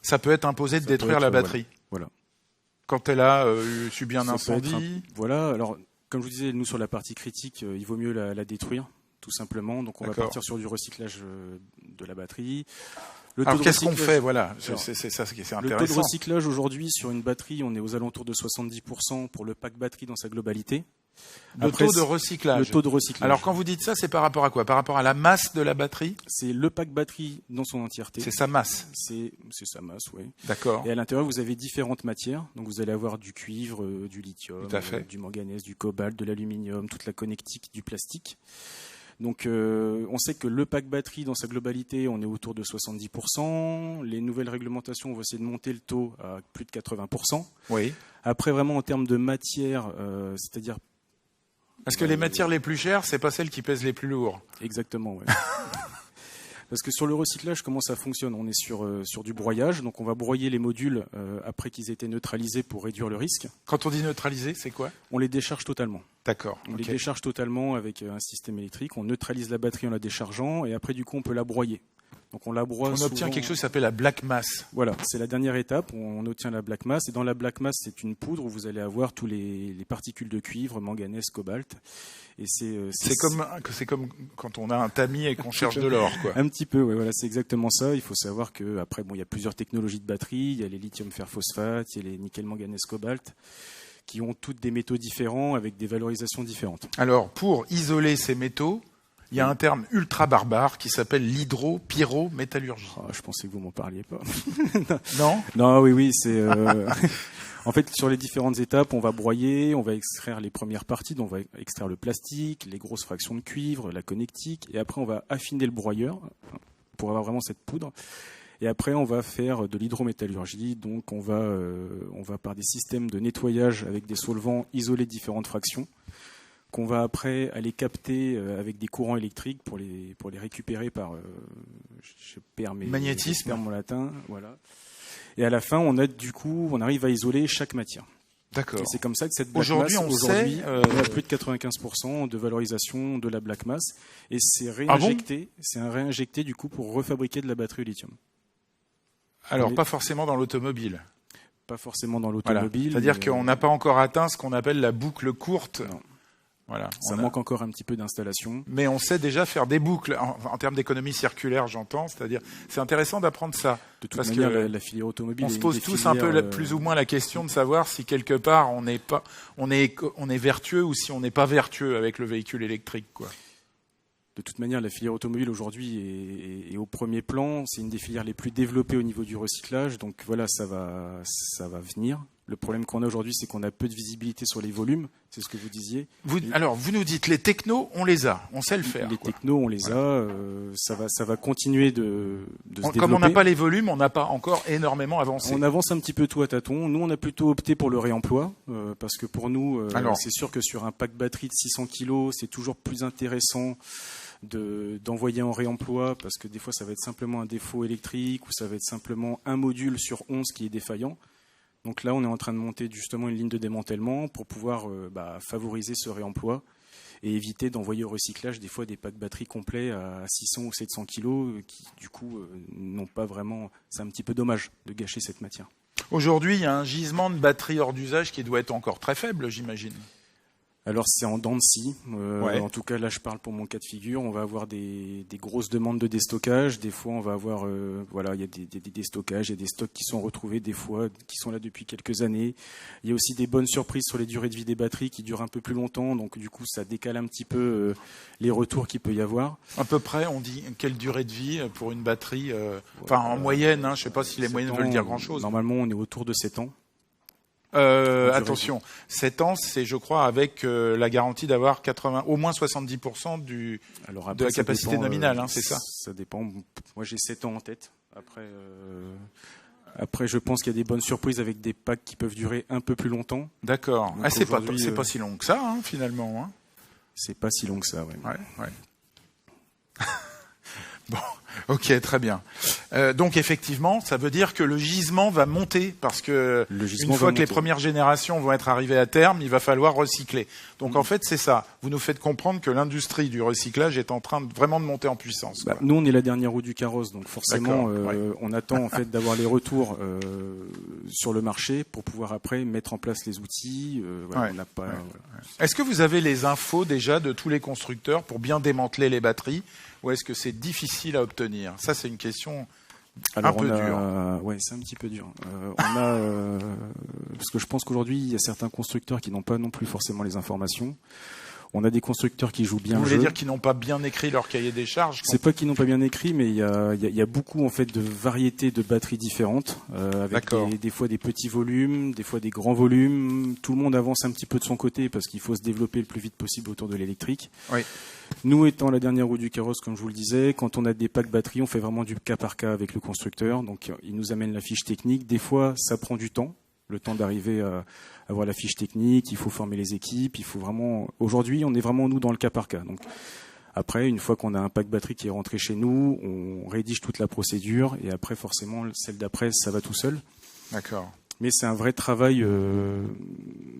Ça peut être imposé de détruire la batterie. Voilà. Quand elle a subi un incendie. Voilà. Alors, comme je vous disais, nous sur la partie critique, il vaut mieux la détruire, tout simplement. Donc, on va partir sur du recyclage de la batterie. Alors qu'est-ce qu'on fait? Voilà, c'est ça qui est intéressant. Le taux de recyclage aujourd'hui sur une batterie, on est aux alentours de 70% pour le pack batterie dans sa globalité. Le taux de recyclage. Le taux de recyclage. Alors quand vous dites ça, c'est par rapport à quoi? Par rapport à la masse de la batterie? C'est le pack batterie dans son entièreté. C'est sa masse. C'est sa masse, oui. D'accord. Et à l'intérieur, vous avez différentes matières. Donc vous allez avoir du cuivre, du lithium, du manganèse, du cobalt, de l'aluminium, toute la connectique, du plastique. Donc on sait que le pack batterie dans sa globalité, on est autour de 70%. Les nouvelles réglementations vont essayer de monter le taux à plus de 80%. Oui. Après, vraiment en termes de matière, c'est-à-dire... Parce que les matières les plus chères, c'est pas celles qui pèsent les plus lourds. Exactement, oui. Parce que sur le recyclage, comment ça fonctionne? On est sur du broyage, donc on va broyer les modules après qu'ils aient été neutralisés pour réduire le risque. Quand on dit neutraliser, c'est quoi? On les décharge totalement. D'accord. On les décharge totalement avec un système électrique, on neutralise la batterie en la déchargeant et après du coup on peut la broyer. Donc on la broie. On obtient quelque chose qui s'appelle la black mass. Voilà, c'est la dernière étape, on obtient la black mass et dans la black mass c'est une poudre où vous allez avoir tous les particules de cuivre, manganèse, cobalt. Et c'est comme quand on a un tamis et qu'on cherche de l'or, quoi. Un petit peu, ouais, voilà, c'est exactement ça. Il faut savoir que après, bon, il y a plusieurs technologies de batterie. Il y a les lithium fer phosphate, il y a les nickel manganèse cobalt, qui ont toutes des métaux différents avec des valorisations différentes. Alors, pour isoler ces métaux, il y a un terme ultra barbare qui s'appelle l'hydropyrométallurgie. Oh, je pensais que vous m'en parliez pas. Non. Non, oui, c'est. En fait, sur les différentes étapes, on va broyer, on va extraire les premières parties, donc on va extraire le plastique, les grosses fractions de cuivre, la connectique, et après on va affiner le broyeur pour avoir vraiment cette poudre. Et après, on va faire de l'hydrométallurgie, donc on va par des systèmes de nettoyage avec des solvants isoler différentes fractions, qu'on va après aller capter avec des courants électriques pour les récupérer par je perds magnétisme, mon latin, voilà. Et à la fin, on arrive à isoler chaque matière. D'accord. Et c'est comme ça que cette black aujourd'hui, mass, on a plus de 95% de valorisation de la black mass, et c'est réinjecté, réinjecté du coup pour refabriquer de la batterie au lithium. Alors pas forcément dans l'automobile. Pas forcément dans l'automobile. Voilà. C'est-à-dire qu'on n'a pas encore atteint ce qu'on appelle la boucle courte. Non. Voilà, ça manque encore un petit peu d'installation. Mais on sait déjà faire des boucles, en termes d'économie circulaire, j'entends. C'est-à-dire, c'est intéressant d'apprendre ça. De toute manière, la filière automobile. On se pose tous un peu plus ou moins la question de savoir si quelque part on est vertueux ou si on n'est pas vertueux avec le véhicule électrique, quoi. De toute manière, la filière automobile aujourd'hui est au premier plan. C'est une des filières les plus développées au niveau du recyclage. Donc voilà, ça va venir. Le problème qu'on a aujourd'hui, c'est qu'on a peu de visibilité sur les volumes. C'est ce que vous disiez. Alors, vous nous dites, les technos, on les a. On sait le faire. Les technos, on les a. Ça va continuer de se développer. Comme on n'a pas les volumes, on n'a pas encore énormément avancé. On avance un petit peu tout à tâtons. Nous, on a plutôt opté pour le réemploi. Parce que pour nous, c'est sûr que sur un pack batterie de 600 kg, c'est toujours plus intéressant d'envoyer en réemploi, parce que des fois, ça va être simplement un défaut électrique ou ça va être simplement un module sur 11 qui est défaillant. Donc là, on est en train de monter justement une ligne de démantèlement pour pouvoir favoriser ce réemploi et éviter d'envoyer au recyclage des fois des packs batteries complets à 600 ou 700 kg qui, du coup, n'ont pas vraiment... C'est un petit peu dommage de gâcher cette matière. Aujourd'hui, il y a un gisement de batteries hors d'usage qui doit être encore très faible, j'imagine. Alors c'est en dents de scie. En tout cas, là, je parle pour mon cas de figure. On va avoir des grosses demandes de déstockage. Des fois, on va avoir, il y a des déstockages, il y a des stocks qui sont retrouvés, des fois qui sont là depuis quelques années. Il y a aussi des bonnes surprises sur les durées de vie des batteries qui durent un peu plus longtemps. Donc du coup, ça décale un petit peu les retours qu'il peut y avoir. À peu près, on dit quelle durée de vie pour une batterie en moyenne, je ne sais pas si les moyennes veulent dire grand-chose. Normalement, on est autour de 7 ans. Attention, 7 ans, c'est, je crois, avec la garantie d'avoir au moins 70% de la capacité nominale, c'est ça? Ça dépend. Moi, j'ai 7 ans en tête. Après, je pense qu'il y a des bonnes surprises avec des packs qui peuvent durer un peu plus longtemps. D'accord. C'est pas si long que ça, finalement. Hein. C'est pas si long que ça, ouais. Bon, ok, très bien. Donc effectivement, ça veut dire que le gisement va monter parce que une fois que les premières générations vont être arrivées à terme, il va falloir recycler. Donc en fait, c'est ça. Vous nous faites comprendre que l'industrie du recyclage est en train vraiment de monter en puissance. Nous, on est la dernière roue du carrosse, donc forcément, on attend en fait d'avoir les retours sur le marché pour pouvoir après mettre en place les outils. Est-ce que vous avez les infos déjà de tous les constructeurs pour bien démanteler les batteries? Ou est-ce que c'est difficile à obtenir? Ça, c'est une question Alors, un peu dur. Ouais, c'est un petit peu dur. Parce que je pense qu'aujourd'hui, il y a certains constructeurs qui n'ont pas non plus forcément les informations. On a des constructeurs qui jouent bien Vous le voulez jeu. dire qu'ils n'ont pas bien écrit leur cahier des charges? C'est pas qu'ils n'ont pas bien écrit, mais il y a beaucoup en fait de variétés de batteries différentes, avec des fois des petits volumes, des fois des grands volumes. Tout le monde avance un petit peu de son côté parce qu'il faut se développer le plus vite possible autour de l'électrique. Oui. Nous étant la dernière roue du carrosse, comme je vous le disais, quand on a des packs batteries, on fait vraiment du cas par cas avec le constructeur. Donc il nous amène la fiche technique. Des fois, ça prend du temps, le temps d'arriver à avoir la fiche technique, il faut former les équipes, il faut vraiment. Aujourd'hui, on est vraiment nous dans le cas par cas. Donc après, une fois qu'on a un pack batterie qui est rentré chez nous, on rédige toute la procédure et après, forcément, celle d'après, ça va tout seul. D'accord. Mais c'est un vrai travail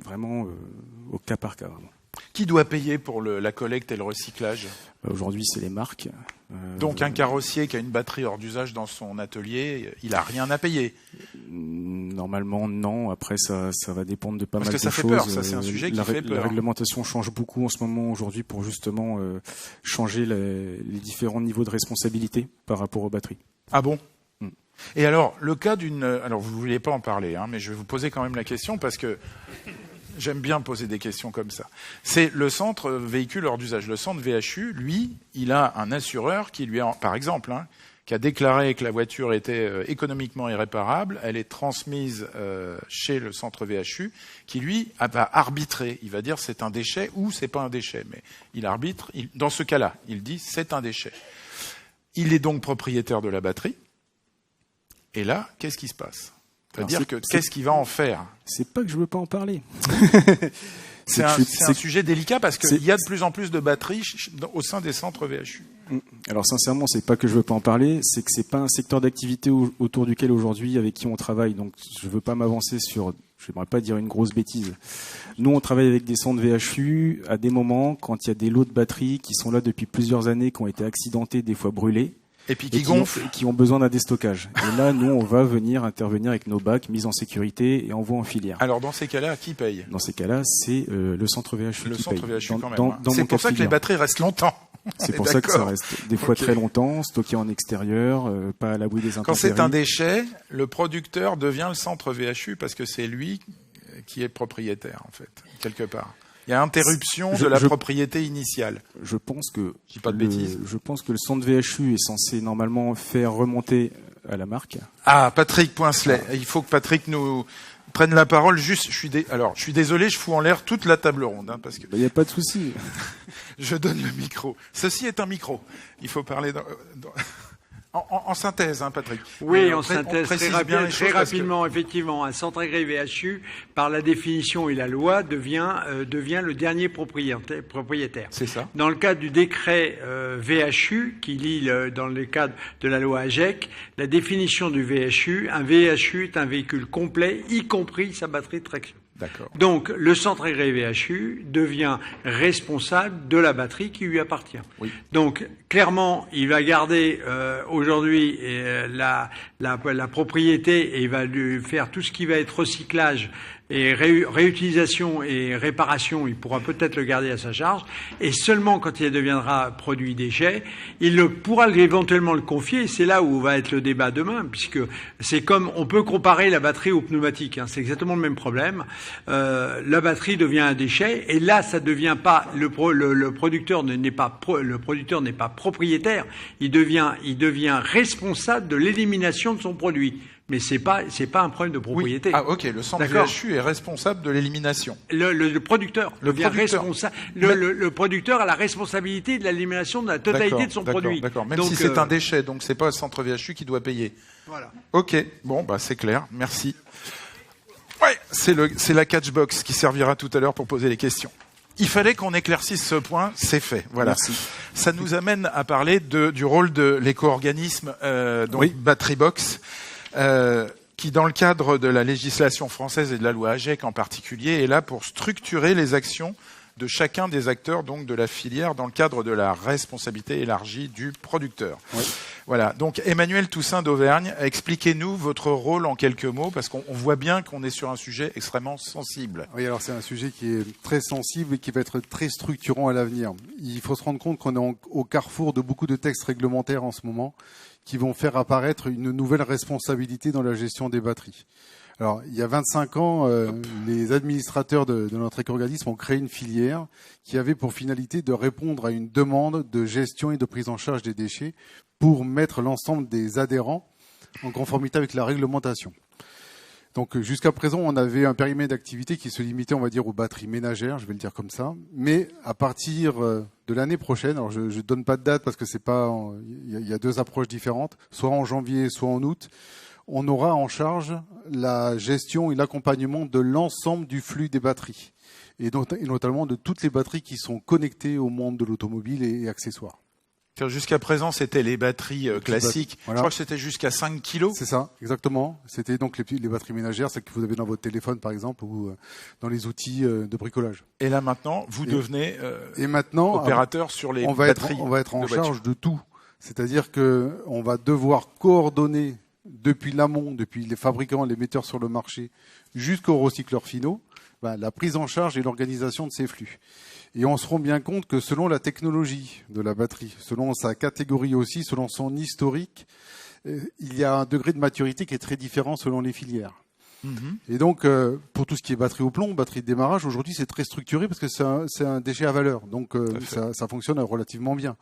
vraiment au cas par cas. Vraiment. Qui doit payer pour la collecte et le recyclage? Aujourd'hui, c'est les marques. Donc un carrossier qui a une batterie hors d'usage dans son atelier, il n'a rien à payer? Normalement, non. Après, ça va dépendre de pas mal de choses. Parce que ça fait peur, ça c'est un sujet qui fait peur. La réglementation change beaucoup en ce moment aujourd'hui pour justement changer les différents niveaux de responsabilité par rapport aux batteries. Ah bon? Et alors, le cas d'une... Alors, vous ne vouliez pas en parler, hein, mais je vais vous poser quand même la question parce que j'aime bien poser des questions comme ça. C'est le centre véhicule hors d'usage. Le centre VHU, lui, il a un assureur qui lui a, par exemple, qui a déclaré que la voiture était économiquement irréparable. Elle est transmise chez le centre VHU qui, lui, va arbitrer. Il va dire c'est un déchet ou c'est pas un déchet. Mais il arbitre. Dans ce cas-là, il dit c'est un déchet. Il est donc propriétaire de la batterie. Et là, qu'est-ce qui se passe? C'est-à-dire que qu'est-ce qu'il va en faire? C'est pas que je veux pas en parler. C'est un sujet délicat parce qu'il y a de plus en plus de batteries au sein des centres VHU. Alors sincèrement, c'est pas que je veux pas en parler, c'est que c'est pas un secteur d'activité autour duquel aujourd'hui avec qui on travaille. Donc je veux pas m'avancer sur, j'aimerais pas dire une grosse bêtise. Nous, on travaille avec des centres VHU à des moments quand il y a des lots de batteries qui sont là depuis plusieurs années, qui ont été accidentés, des fois brûlés. Et puis qui gonflent. Qui ont besoin d'un déstockage. Et là, nous, on va venir intervenir avec nos bacs, mise en sécurité et envoi en filière. Alors, dans ces cas-là, qui paye? Dans ces cas-là, c'est le centre VHU qui paye. Le centre VHU, quand même. C'est pour ça que les batteries restent longtemps. C'est pour ça que ça reste des fois très longtemps, stocké en extérieur, pas à l'abri des intempéries. Quand c'est un déchet, le producteur devient le centre VHU parce que c'est lui qui est propriétaire, en fait, quelque part. Il y a interruption de la propriété initiale. Je pense que pas de bêtises. Je pense que le centre VHU est censé normalement faire remonter à la marque. Ah, Patrick Poincelet. Il faut que Patrick nous prenne la parole. Juste, je suis désolé, je fous en l'air toute la table ronde, parce que. Il n'y a pas de souci. Je donne le micro. Ceci est un micro. Il faut parler en synthèse, Patrick. Oui, en synthèse, très rapidement, effectivement, un centre agréé VHU, par la définition et la loi, devient le dernier propriétaire. C'est ça. Dans le cadre du décret VHU, qui lie dans le cadre de la loi AGEC, la définition du VHU, un VHU est un véhicule complet, y compris sa batterie de traction. D'accord. Donc, le centre agréé VHU devient responsable de la batterie qui lui appartient. Oui. Donc, clairement, il va garder aujourd'hui la propriété et il va lui faire tout ce qui va être recyclage et réutilisation et réparation, il pourra peut-être le garder à sa charge, et seulement quand il deviendra produit déchet, il pourra éventuellement le confier, et c'est là où va être le débat demain, puisque c'est comme, on peut comparer la batterie au pneumatique, c'est exactement le même problème, la batterie devient un déchet, et là ça devient pas, le producteur n'est pas propriétaire, il devient responsable de l'élimination de son produit. Mais c'est pas un problème de propriété. Oui. Ah, ok. Le centre VHU est responsable de l'élimination. Le producteur devient responsable. Le producteur a la responsabilité de l'élimination de la totalité de son produit. D'accord. Même si c'est un déchet, donc c'est pas le centre VHU qui doit payer. Voilà. Ok. Bon, c'est clair. Merci. Ouais, c'est la catchbox qui servira tout à l'heure pour poser les questions. Il fallait qu'on éclaircisse ce point, c'est fait. Voilà. Merci. Ça nous amène à parler du rôle de l'éco-organisme, Battery Box. Qui, dans le cadre de la législation française et de la loi AGEC en particulier, est là pour structurer les actions de chacun des acteurs donc de la filière dans le cadre de la responsabilité élargie du producteur. Oui. Voilà, donc Emmanuel Toussaint d'Auvergne, expliquez-nous votre rôle en quelques mots, parce qu'on voit bien qu'on est sur un sujet extrêmement sensible. Oui, alors c'est un sujet qui est très sensible et qui va être très structurant à l'avenir. Il faut se rendre compte qu'on est au carrefour de beaucoup de textes réglementaires en ce moment qui vont faire apparaître une nouvelle responsabilité dans la gestion des batteries. Alors, il y a 25 ans, les administrateurs de notre éco-organisme ont créé une filière qui avait pour finalité de répondre à une demande de gestion et de prise en charge des déchets pour mettre l'ensemble des adhérents en conformité avec la réglementation. Donc, jusqu'à présent, on avait un périmètre d'activité qui se limitait, on va dire, aux batteries ménagères, je vais le dire comme ça. Mais à partir de l'année prochaine, alors je ne donne pas de date parce que c'est pas, il y a deux approches différentes, soit en janvier, soit en août, on aura en charge la gestion et l'accompagnement de l'ensemble du flux des batteries, et notamment de toutes les batteries qui sont connectées au monde de l'automobile et accessoires. Jusqu'à présent, c'était les batteries classiques. Voilà. Je crois que c'était jusqu'à 5 kilos. C'est ça, exactement. C'était donc les batteries ménagères, celles que vous avez dans votre téléphone, par exemple, ou dans les outils de bricolage. Et là, maintenant, vous devenez opérateur sur les batteries. On va être en charge de tout. C'est-à-dire qu'on va devoir coordonner depuis l'amont, depuis les fabricants, les metteurs sur le marché, jusqu'aux recycleurs finaux, la prise en charge et l'organisation de ces flux. Et on se rend bien compte que selon la technologie de la batterie, selon sa catégorie aussi, selon son historique, il y a un degré de maturité qui est très différent selon les filières. Et donc, pour tout ce qui est batterie au plomb, batterie de démarrage, aujourd'hui c'est très structuré parce que c'est un déchet à valeur. Donc ça fonctionne relativement bien.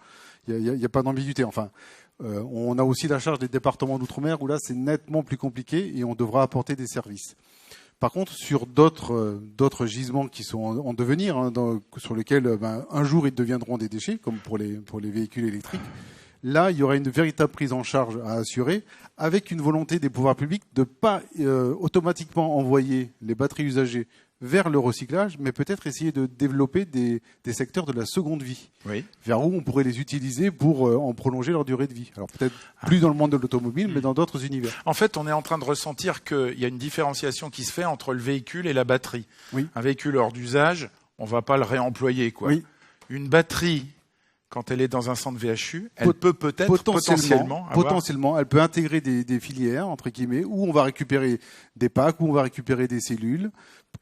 Il y a pas d'ambiguïté. Enfin, on a aussi la charge des départements d'outre-mer où là c'est nettement plus compliqué et on devra apporter des services. Par contre, sur d'autres gisements qui sont en devenir, sur lesquels un jour ils deviendront des déchets, comme pour les véhicules électriques, là il y aura une véritable prise en charge à assurer, avec une volonté des pouvoirs publics de pas automatiquement envoyer les batteries usagées vers le recyclage, mais peut-être essayer de développer des secteurs de la seconde vie, vers où on pourrait les utiliser pour en prolonger leur durée de vie. Alors peut-être plus dans le monde de l'automobile, mais dans d'autres univers. En fait, on est en train de ressentir qu'il y a une différenciation qui se fait entre le véhicule et la batterie. Oui. Un véhicule hors d'usage, on ne va pas le réemployer, quoi. Oui. Une batterie, quand elle est dans un centre VHU, elle peut peut-être potentiellement, elle peut intégrer des filières, entre guillemets, où on va récupérer des packs, où on va récupérer des cellules,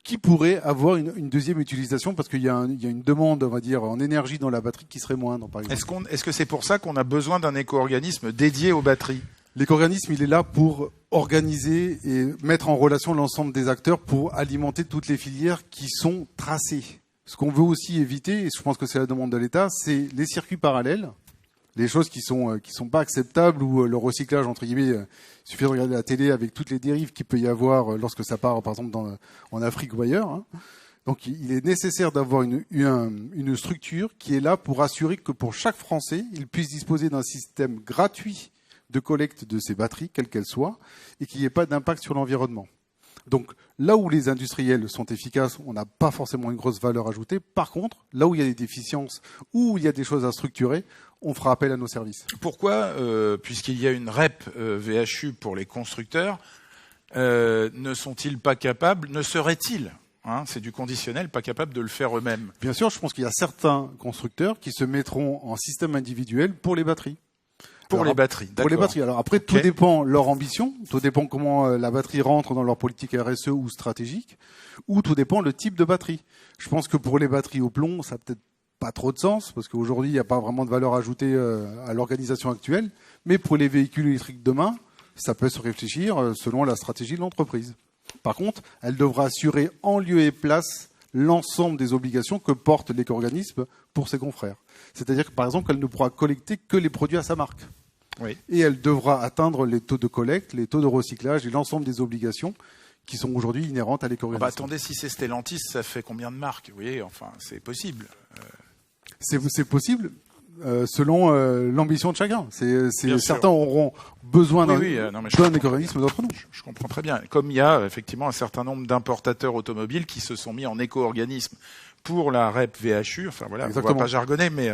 qui pourraient avoir une deuxième utilisation parce qu'il y a une demande, on va dire, en énergie dans la batterie qui serait moindre, par exemple. Est-ce que c'est pour ça qu'on a besoin d'un éco-organisme dédié aux batteries ? L'éco-organisme, il est là pour organiser et mettre en relation l'ensemble des acteurs pour alimenter toutes les filières qui sont tracées. Ce qu'on veut aussi éviter, et je pense que c'est la demande de l'État, c'est les circuits parallèles, les choses qui sont pas acceptables, ou le recyclage, entre guillemets, il suffit de regarder la télé avec toutes les dérives qu'il peut y avoir lorsque ça part, par exemple, en Afrique ou ailleurs. Donc il est nécessaire d'avoir une structure qui est là pour assurer que pour chaque Français, il puisse disposer d'un système gratuit de collecte de ces batteries, quelles qu'elles soient, et qu'il n'y ait pas d'impact sur l'environnement. Donc là où les industriels sont efficaces, on n'a pas forcément une grosse valeur ajoutée. Par contre, là où il y a des déficiences, où il y a des choses à structurer, on fera appel à nos services. Pourquoi, puisqu'il y a une REP VHU pour les constructeurs, ne sont-ils pas capables, ne seraient-ils, c'est du conditionnel, pas capables de le faire eux-mêmes ? Bien sûr, je pense qu'il y a certains constructeurs qui se mettront en système individuel pour les batteries. Pour les batteries, d'accord. Pour les batteries. Alors après, tout dépend leur ambition, tout dépend comment la batterie rentre dans leur politique RSE ou stratégique, ou tout dépend le type de batterie. Je pense que pour les batteries au plomb, ça n'a peut-être pas trop de sens, parce qu'aujourd'hui, il n'y a pas vraiment de valeur ajoutée à l'organisation actuelle. Mais pour les véhicules électriques demain, ça peut se réfléchir selon la stratégie de l'entreprise. Par contre, elle devra assurer en lieu et place l'ensemble des obligations que porte l'éco-organisme pour ses confrères. C'est-à-dire que, par exemple, qu'elle ne pourra collecter que les produits à sa marque. Oui. Et elle devra atteindre les taux de collecte, les taux de recyclage et l'ensemble des obligations qui sont aujourd'hui inhérentes à l'éco-organisme. Attendez, si c'est Stellantis, ça fait combien de marques ? Vous voyez, enfin, c'est possible. C'est possible selon l'ambition de chacun. Certains auront besoin d'un éco-organisme, d'autres non. Je comprends très bien. Comme il y a effectivement un certain nombre d'importateurs automobiles qui se sont mis en éco-organisme pour la REP VHU, enfin voilà, on ne va pas jargonner, mais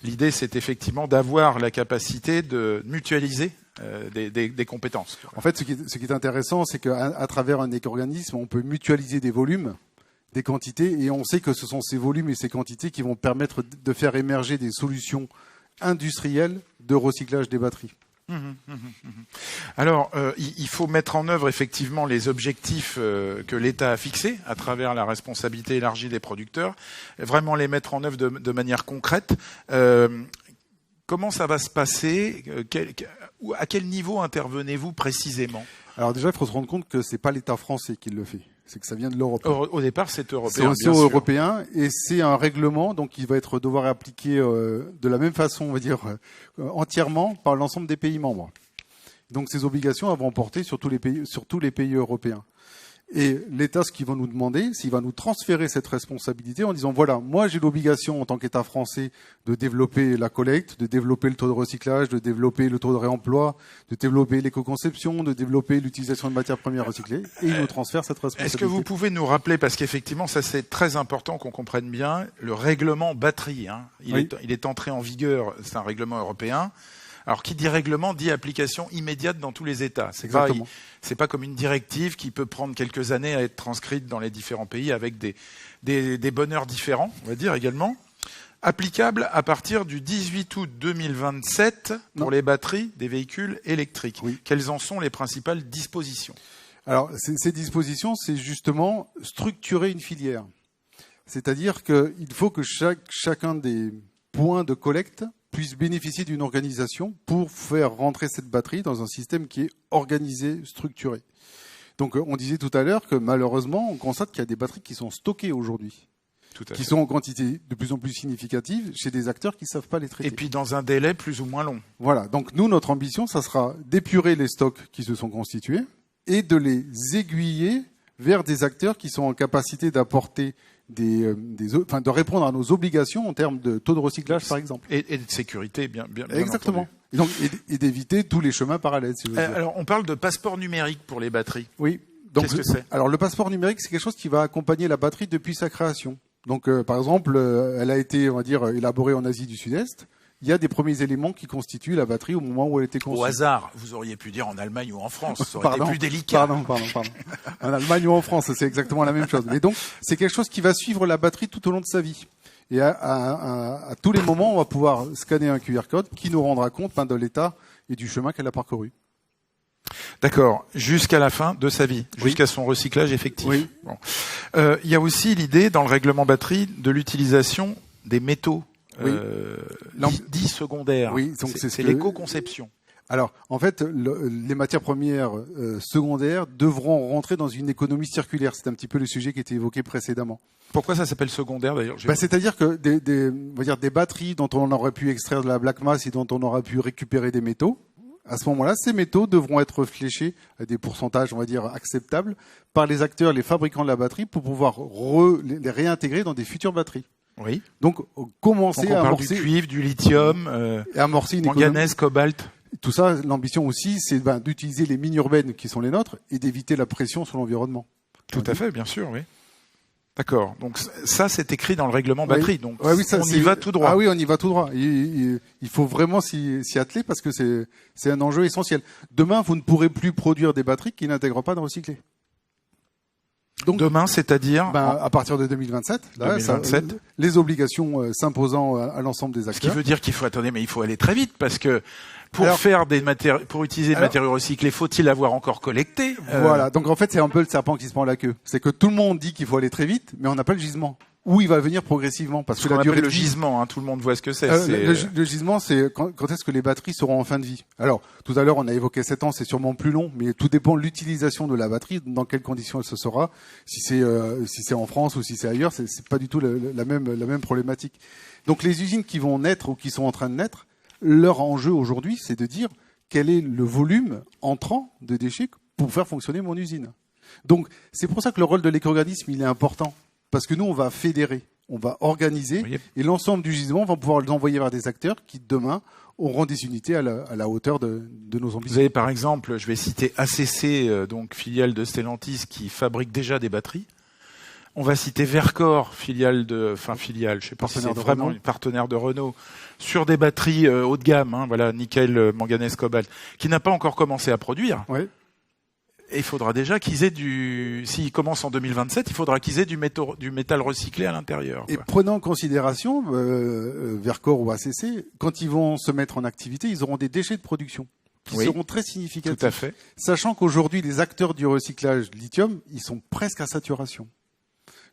l'idée c'est effectivement d'avoir la capacité de mutualiser des compétences. En fait, ce qui est intéressant, c'est qu'à travers un éco-organisme, on peut mutualiser des volumes, des quantités, et on sait que ce sont ces volumes et ces quantités qui vont permettre de faire émerger des solutions industrielles de recyclage des batteries. Alors, il faut mettre en œuvre effectivement les objectifs que l'État a fixés à travers la responsabilité élargie des producteurs, vraiment les mettre en œuvre de manière concrète. Comment ça va se passer? À quel niveau intervenez-vous précisément? Alors déjà, il faut se rendre compte que c'est pas l'État français qui le fait. C'est que ça vient de l'Europe. Au départ, c'est européen. C'est aussi européen et c'est un règlement donc qui va devoir appliqué de la même façon, on va dire, entièrement par l'ensemble des pays membres. Donc ces obligations elles vont porter sur tous les pays européens. Et l'État, ce qu'il va nous demander, c'est qu'il va nous transférer cette responsabilité en disant voilà, moi j'ai l'obligation en tant qu'État français de développer la collecte, de développer le taux de recyclage, de développer le taux de réemploi, de développer l'éco-conception, de développer l'utilisation de matières premières recyclées, et il nous transfère cette responsabilité. Est-ce que vous pouvez nous rappeler, parce qu'effectivement ça c'est très important qu'on comprenne bien, le règlement batterie, hein, il est entré en vigueur, c'est un règlement européen. Alors, qui dit règlement dit application immédiate dans tous les États. C'est pas comme une directive qui peut prendre quelques années à être transcrite dans les différents pays avec des bonheurs différents, on va dire également. Applicable à partir du 18 août 2027 pour les batteries des véhicules électriques. Oui. Quelles en sont les principales dispositions? Alors, ces dispositions, c'est justement structurer une filière. C'est-à-dire qu'il faut que chacun des points de collecte puisse bénéficier d'une organisation pour faire rentrer cette batterie dans un système qui est organisé, structuré. Donc on disait tout à l'heure que malheureusement, on constate qu'il y a des batteries qui sont stockées aujourd'hui, qui sont en quantité de plus en plus significative chez des acteurs qui ne savent pas les traiter. Et puis dans un délai plus ou moins long. Voilà, donc nous, notre ambition, ça sera d'épurer les stocks qui se sont constitués et de les aiguiller vers des acteurs qui sont en capacité d'apporter de répondre à nos obligations en termes de taux de recyclage, par exemple. Et de sécurité, bien exactement. Et d'éviter tous les chemins parallèles, si vous voulez. Alors, on parle de passeport numérique pour les batteries. Oui. Qu'est-ce que c'est? Alors, le passeport numérique, c'est quelque chose qui va accompagner la batterie depuis sa création. Donc, par exemple, elle a été, on va dire, élaborée en Asie du Sud-Est. Il y a des premiers éléments qui constituent la batterie au moment où elle était conçue. Au hasard, vous auriez pu dire en Allemagne ou en France, ça aurait été plus délicat. Pardon. En Allemagne ou en France, c'est exactement la même chose. Mais donc, c'est quelque chose qui va suivre la batterie tout au long de sa vie. Et à tous les moments, on va pouvoir scanner un QR code qui nous rendra compte de l'état et du chemin qu'elle a parcouru. D'accord, jusqu'à la fin de sa vie, jusqu'à son recyclage effectif. Oui. Bon. Il y a aussi l'idée dans le règlement batterie de l'utilisation des métaux. Dits secondaires. Oui, donc c'est l'éco-conception. Alors, en fait, les matières premières secondaires devront rentrer dans une économie circulaire. C'est un petit peu le sujet qui était évoqué précédemment. Pourquoi ça s'appelle secondaire d'ailleurs? C'est-à-dire que des batteries dont on aurait pu extraire de la black mass et dont on aurait pu récupérer des métaux, à ce moment-là, ces métaux devront être fléchés à des pourcentages, on va dire, acceptables par les acteurs, les fabricants de la batterie pour pouvoir les réintégrer dans des futures batteries. Oui. Donc, commencer à amorcer du cuivre, du lithium, et amorcer une manganèse, cobalt. Tout ça, l'ambition aussi, c'est d'utiliser les mines urbaines qui sont les nôtres et d'éviter la pression sur l'environnement. Tout à fait, bien sûr, oui. D'accord. Donc ça, c'est écrit dans le règlement batterie. Oui. Donc oui, ça, on y va tout droit. Ah oui, on y va tout droit. Il faut vraiment s'y atteler parce que c'est un enjeu essentiel. Demain, vous ne pourrez plus produire des batteries qui n'intègrent pas de recyclé. Donc, demain, c'est-à-dire à partir de 2027, les obligations s'imposant à l'ensemble des acteurs. Ce qui veut dire qu'il faut mais il faut aller très vite parce que pour utiliser des matériaux recyclés, faut-il avoir encore collecté? Voilà. Donc en fait, c'est un peu le serpent qui se prend la queue. C'est que tout le monde dit qu'il faut aller très vite, mais on n'a pas le gisement. Où il va venir progressivement parce que la durée le gisement, tout le monde voit ce que c'est. Le gisement, c'est quand est-ce que les batteries seront en fin de vie. Alors, tout à l'heure, on a évoqué 7 ans, c'est sûrement plus long, mais tout dépend de l'utilisation de la batterie, dans quelles conditions elle se sera. Si c'est en France ou si c'est ailleurs, c'est pas du tout la même problématique. Donc, les usines qui vont naître ou qui sont en train de naître, leur enjeu aujourd'hui, c'est de dire quel est le volume entrant de déchets pour faire fonctionner mon usine. Donc, c'est pour ça que le rôle de l'éco-organisme, il est important. Parce que nous, on va fédérer, on va organiser, et l'ensemble du gisement, on va pouvoir l'envoyer vers des acteurs qui, demain, auront des unités à la hauteur de nos ambitions. Vous avez, par exemple, je vais citer ACC, donc filiale de Stellantis, qui fabrique déjà des batteries. On va citer Vercor, filiale, je sais pas si c'est vraiment une partenaire de Renault, sur des batteries haut de gamme, nickel, manganèse, cobalt, qui n'a pas encore commencé à produire. Oui. Et il faudra déjà qu'ils aient s'ils commencent en 2027, il faudra qu'ils aient du métal recyclé à l'intérieur. Et prenant en considération, Vercor ou ACC, quand ils vont se mettre en activité, ils auront des déchets de production. qui Oui. seront très significatifs. Tout à fait. Sachant qu'aujourd'hui, les acteurs du recyclage lithium, ils sont presque à saturation.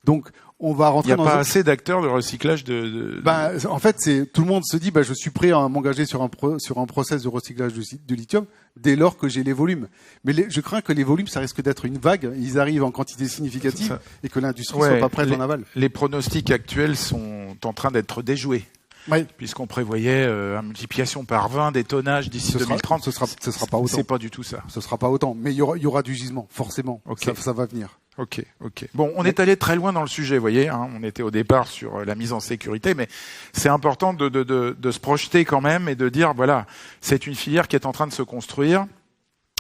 Donc, on va Il n'y rentrer a dans pas assez d'acteurs de recyclage en fait, tout le monde se dit, je suis prêt à m'engager sur un process de recyclage de lithium dès lors que j'ai les volumes. Mais je crains que les volumes, ça risque d'être une vague. Ils arrivent en quantité significative et que l'industrie soit pas prête en aval. Les pronostics actuels sont en train d'être déjoués. Oui. Puisqu'on prévoyait une multiplication par 20 des tonnages d'ici 2030. Ce sera pas autant. C'est pas du tout ça. Ce sera pas autant. Mais il y aura du gisement, forcément. Ok. Ça va venir. Ok. Bon, on est allé très loin dans le sujet, vous voyez. On était au départ sur la mise en sécurité, mais c'est important de se projeter quand même et de dire, voilà, c'est une filière qui est en train de se construire.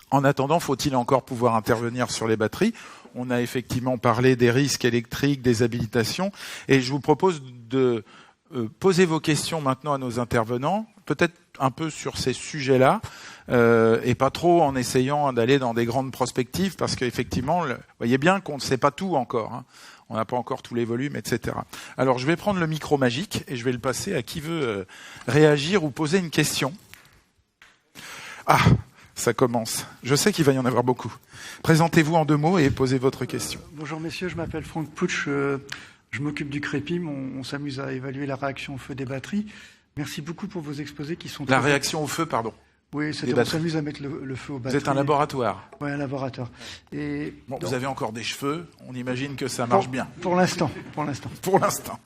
En attendant, faut-il encore pouvoir intervenir sur les batteries? On a effectivement parlé des risques électriques, des habilitations, et je vous propose de poser vos questions maintenant à nos intervenants, peut-être un peu sur ces sujets-là, et pas trop en essayant d'aller dans des grandes prospectives, parce qu'effectivement, vous voyez bien qu'on ne sait pas tout encore. On n'a pas encore tous les volumes, etc. Alors, je vais prendre le micro magique et je vais le passer à qui veut réagir ou poser une question. Ah, ça commence. Je sais qu'il va y en avoir beaucoup. Présentez-vous en 2 mots et posez votre question. Bonjour messieurs, je m'appelle Franck Pouch, je m'occupe du CREPIM, on s'amuse à évaluer la réaction au feu des batteries. Merci beaucoup pour vos exposés qui sont... La réaction au feu, pardon. Oui, c'est-à-dire on s'amuse à mettre le feu aux batteries. Vous êtes un laboratoire. Oui, un laboratoire. Et bon, vous avez encore des cheveux, on imagine que ça marche bien. Pour l'instant. Pour l'instant.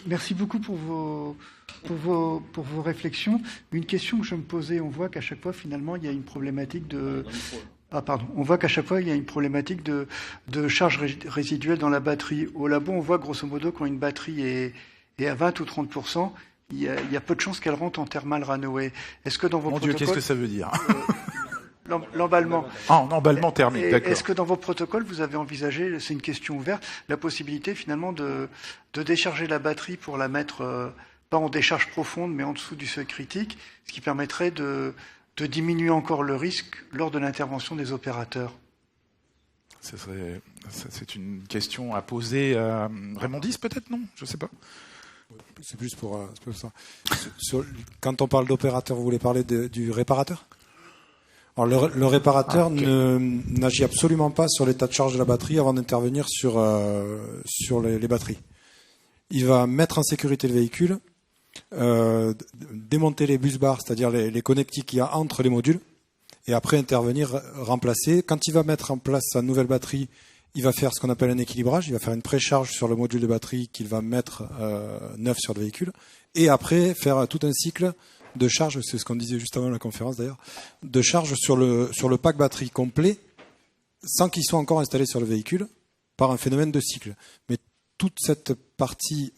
Merci beaucoup pour vos réflexions. Une question que je me posais, on voit qu'à chaque fois, finalement, il y a une problématique de... On voit qu'à chaque fois, il y a une problématique de charge résiduelle dans la batterie. Au labo, on voit grosso modo quand une batterie est à 20 ou 30%, il y a peu de chances qu'elle rentre en thermal runaway. Est-ce que dans vos protocoles... Mon Dieu, qu'est-ce que ça veut dire L'emballement. En emballement thermique, d'accord. Est-ce que dans vos protocoles, vous avez envisagé, c'est une question ouverte, la possibilité finalement de décharger la batterie pour la mettre, pas en décharge profonde, mais en dessous du seuil critique, ce qui permettrait de diminuer encore le risque lors de l'intervention des opérateurs? C'est une question à poser à Raymond Dys, peut-être, non? Je ne sais pas. C'est plus pour ça. Quand on parle d'opérateur, vous voulez parler du réparateur? Alors le réparateur n'agit absolument pas sur l'état de charge de la batterie avant d'intervenir sur les batteries. Il va mettre en sécurité le véhicule, démonter les bus bars, c'est-à-dire les connectiques qu'il y a entre les modules, et après intervenir, remplacer. Quand il va mettre en place sa nouvelle batterie, il va faire ce qu'on appelle un équilibrage, il va faire une précharge sur le module de batterie qu'il va mettre neuf sur le véhicule, et après faire tout un cycle de charge, c'est ce qu'on disait juste avant la conférence d'ailleurs, de charge sur le pack batterie complet, sans qu'il soit encore installé sur le véhicule, par un phénomène de cycle. Mais toute cette partie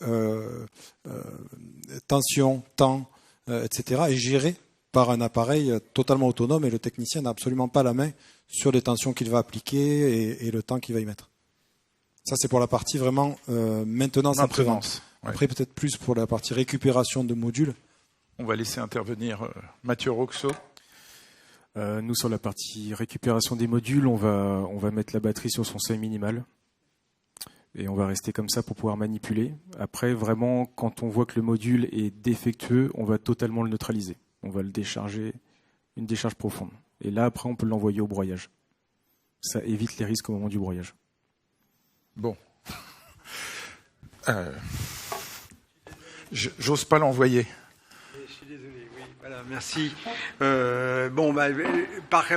tension, temps, etc. est gérée par un appareil totalement autonome et le technicien n'a absolument pas la main sur les tensions qu'il va appliquer et le temps qu'il va y mettre. Ça, c'est pour la partie vraiment maintenance après-vente. Ouais. Après, peut-être plus pour la partie récupération de modules. On va laisser intervenir Mathieu Roxo. Nous, sur la partie récupération des modules, on va mettre la batterie sur son seuil minimal. Et on va rester comme ça pour pouvoir manipuler. Après, vraiment, quand on voit que le module est défectueux, on va totalement le neutraliser. On va le décharger, une décharge profonde. Et là, après, on peut l'envoyer au broyage. Ça évite les risques au moment du broyage. Bon. J'ose pas l'envoyer. Je suis désolé, oui. Voilà, merci.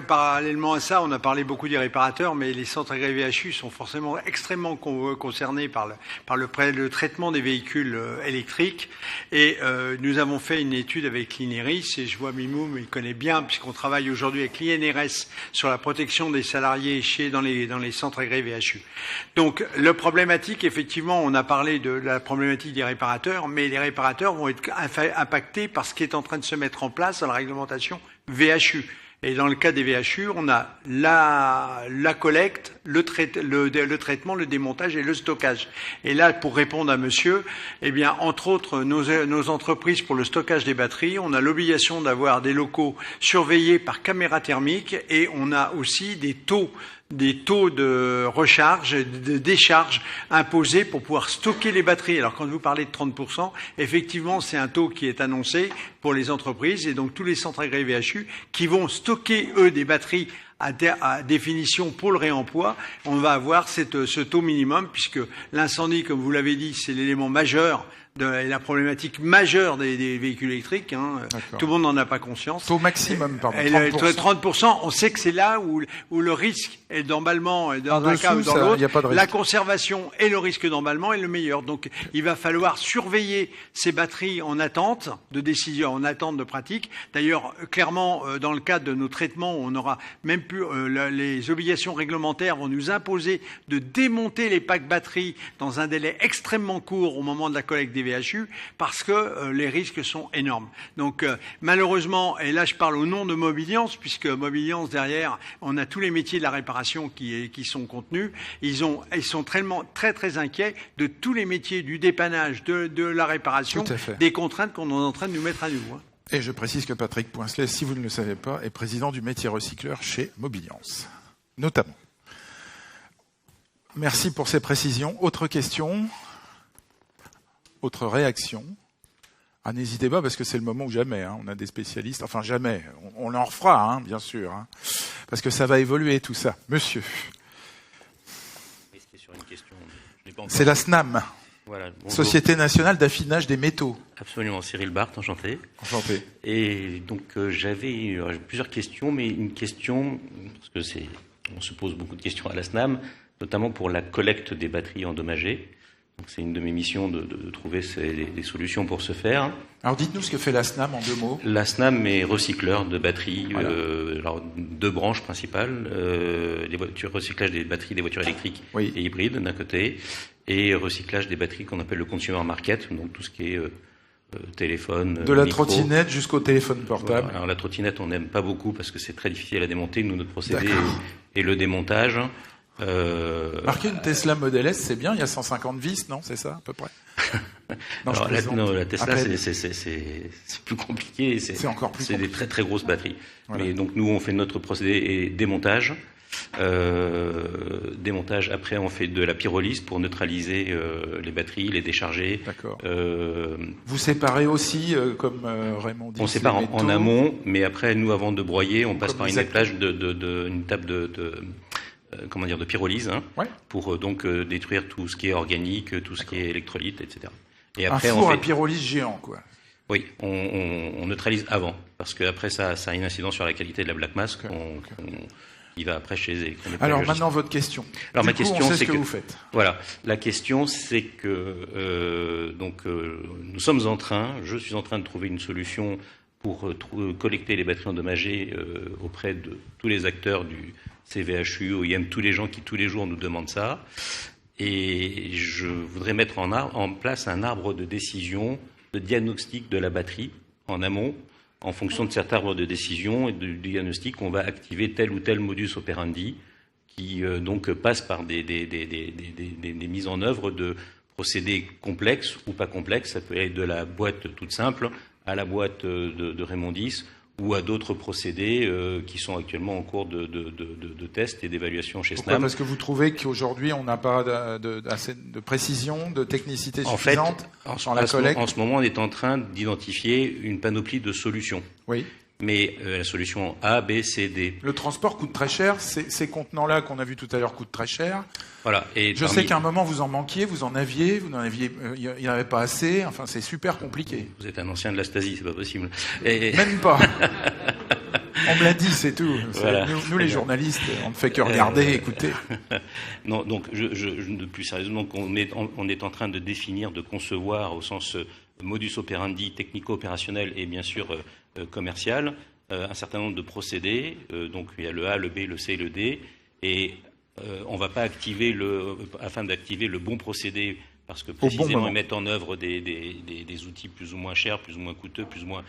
Parallèlement à ça, on a parlé beaucoup des réparateurs, mais les centres agréés VHU sont forcément extrêmement concernés par le traitement des véhicules électriques. Et nous avons fait une étude avec l'INERIS, et je vois Mimoum, il connaît bien, puisqu'on travaille aujourd'hui avec l'INRS sur la protection des salariés dans les centres agréés VHU. Donc, la problématique, effectivement, on a parlé de la problématique des réparateurs, mais les réparateurs vont être impactés par ce qui est en train de se mettre en place dans la réglementation VHU. Et dans le cas des VHU, on a la collecte, le traitement, le démontage et le stockage. Et là, pour répondre à monsieur, eh bien, entre autres, nos entreprises pour le stockage des batteries, on a l'obligation d'avoir des locaux surveillés par caméra thermique et on a aussi des taux des taux de recharge, de décharge imposés pour pouvoir stocker les batteries. Alors quand vous parlez de 30%, effectivement c'est un taux qui est annoncé pour les entreprises et donc tous les centres agréés VHU qui vont stocker eux des batteries à définition pour le réemploi, on va avoir ce taux minimum puisque l'incendie, comme vous l'avez dit, c'est l'élément majeur et la problématique majeure des véhicules électriques. Tout le monde n'en a pas conscience. Taux maximum, pardon. 30%, on sait que c'est là où le risque est d'emballement dans un cas ou dans l'autre. La conservation et le risque d'emballement est le meilleur. Donc il va falloir surveiller ces batteries en attente de décision, en attente de pratique. D'ailleurs, clairement, dans le cadre de nos traitements, on aura même plus les obligations réglementaires vont nous imposer de démonter les packs batteries dans un délai extrêmement court au moment de la collecte des VHU parce que les risques sont énormes. Donc malheureusement, et là je parle au nom de Mobiliance, puisque Mobiliance derrière, on a tous les métiers de la réparation qui sont contenus, ils sont très inquiets de tous les métiers du dépannage, de la réparation, des contraintes qu'on est en train de nous mettre à nous. Et je précise que Patrick Poincelet, si vous ne le savez pas, est président du métier recycleur chez Mobiliance, notamment. Merci pour ces précisions. Autre question ? Autre réaction? N'hésitez pas parce que c'est le moment où jamais. On a des spécialistes. Enfin jamais. On en refera, bien sûr. Parce que ça va évoluer tout ça. Monsieur. C'est la SNAM. Voilà, Société nationale d'affinage des métaux. Absolument. Cyril Barthes, enchanté. Enchanté. Et donc j'avais plusieurs questions, mais une question parce que on se pose beaucoup de questions à la SNAM, notamment pour la collecte des batteries endommagées. C'est une de mes missions de trouver des solutions pour ce faire. Alors dites-nous ce que fait la SNAM en 2 mots. La SNAM est recycleur de batteries, voilà. Alors 2 branches principales, recyclage des batteries des voitures électriques et hybrides d'un côté, et recyclage des batteries qu'on appelle le consumer market, donc tout ce qui est téléphone, de la trottinette jusqu'au téléphone portable. Voilà. Alors la trottinette on n'aime pas beaucoup parce que c'est très difficile à démonter. Nous, notre procédé est le démontage. Marquer une Tesla Model S, c'est bien, il y a 150 vis, non? C'est ça, à peu près? La Tesla, c'est plus compliqué. C'est encore plus compliqué. Des très très grosses batteries. Voilà. Mais donc nous, on fait notre procédé et démontage. Démontage, après on fait de la pyrolyse pour neutraliser les batteries, les décharger. D'accord. Vous séparez aussi, comme Raymond dit. On sépare en amont, mais après, nous, avant de broyer, on passe par une éplage une table de pyrolyse, pour donc détruire tout ce qui est organique, tout ce qui est électrolyte, etc. Et après, un four à pyrolyse géant, quoi. Oui, on neutralise avant, parce que après ça a une incidence sur la qualité de la black mass qui va après chez les. Alors maintenant votre question. Alors ma question, c'est ce que vous faites. Voilà, la question c'est que je suis en train de trouver une solution pour collecter les batteries endommagées auprès de tous les acteurs du CVHU, OIM, tous les gens qui tous les jours nous demandent ça. Et je voudrais mettre en place un arbre de décision, de diagnostic de la batterie en amont. En fonction de cet arbre de décision et du diagnostic, on va activer tel ou tel modus operandi qui donc passe par des mises en œuvre de procédés complexes ou pas complexes. Ça peut être de la boîte toute simple à la boîte de Raymond X ou à d'autres procédés qui sont actuellement en cours de tests et d'évaluation chez SNAM. Parce que vous trouvez qu'aujourd'hui, on n'a pas assez de précision, de technicité suffisante dans la collecte? En ce moment, on est en train d'identifier une panoplie de solutions. Oui. Mais la solution A, B, C, D. Le transport coûte très cher. Ces contenants-là qu'on a vus tout à l'heure coûtent très cher. Voilà. Et je sais qu'à un moment, vous en manquiez, vous n'en aviez, il n'y en avait pas assez. Enfin, c'est super compliqué. Vous êtes un ancien de la Stasi, c'est pas possible. Même pas. On me l'a dit, c'est tout. Voilà. Nous, les journalistes, on ne fait que regarder, écouter. Non, donc, plus sérieusement, on est en train de définir, de concevoir au sens modus operandi, technico-opérationnel et bien sûr commercial, un certain nombre de procédés. Donc, il y a le A, le B, le C, le D, et on ne va pas activer afin d'activer le bon procédé, parce que précisément ils mettent en œuvre des outils plus ou moins chers, plus ou moins coûteux, plus ou moins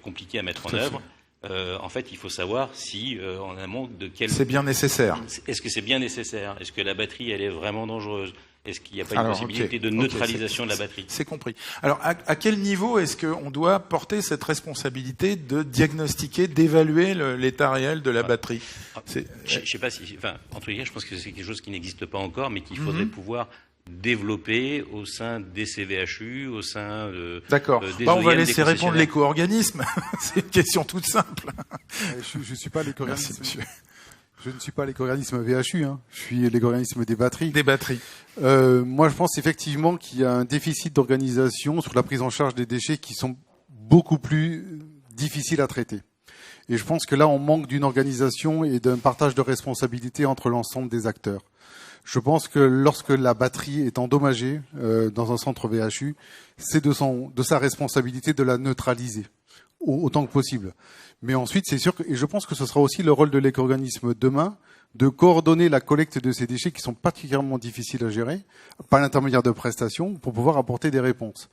compliqués à mettre en œuvre. En fait, il faut savoir si en amont de quel. C'est bien nécessaire. Est-ce que c'est bien nécessaire? Est-ce que la batterie, elle est vraiment dangereuse? Est-ce qu'il n'y a pas une possibilité de neutralisation de la batterie? C'est compris. Alors, à quel niveau est-ce qu'on doit porter cette responsabilité de diagnostiquer, d'évaluer l'état réel de la batterie? Je sais pas si, enfin, entre guillemets, je pense que c'est quelque chose qui n'existe pas encore, mais qu'il faudrait pouvoir développer au sein des CVHU, au sein D'accord. Des on va OEM, laisser répondre l'éco-organisme. C'est une question toute simple. Je suis pas l'éco-organisme. Merci, monsieur. Je ne suis pas l'éco-organisme VHU, hein. Je suis l'éco-organisme des batteries. Des batteries. Moi, je pense effectivement qu'il y a un déficit d'organisation sur la prise en charge des déchets qui sont beaucoup plus difficiles à traiter. Et je pense que là, on manque d'une organisation et d'un partage de responsabilités entre l'ensemble des acteurs. Je pense que lorsque la batterie est endommagée dans un centre VHU, c'est de sa responsabilité de la neutraliser autant que possible. Mais ensuite, c'est sûr et je pense que ce sera aussi le rôle de l'éco-organisme demain de coordonner la collecte de ces déchets qui sont particulièrement difficiles à gérer par l'intermédiaire de prestations pour pouvoir apporter des réponses.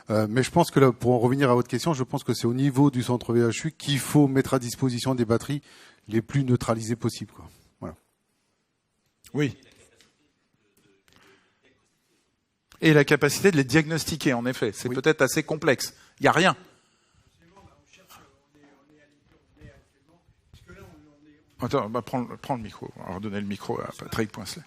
Mais je pense que là, pour en revenir à votre question, je pense que c'est au niveau du centre VHU qu'il faut mettre à disposition des batteries les plus neutralisées possibles, quoi. Voilà. Oui. Et la capacité de les diagnostiquer, en effet. C'est peut-être assez complexe. Il n'y a rien. Attends, prends le micro. On va redonner le micro à Patrick Poincelet.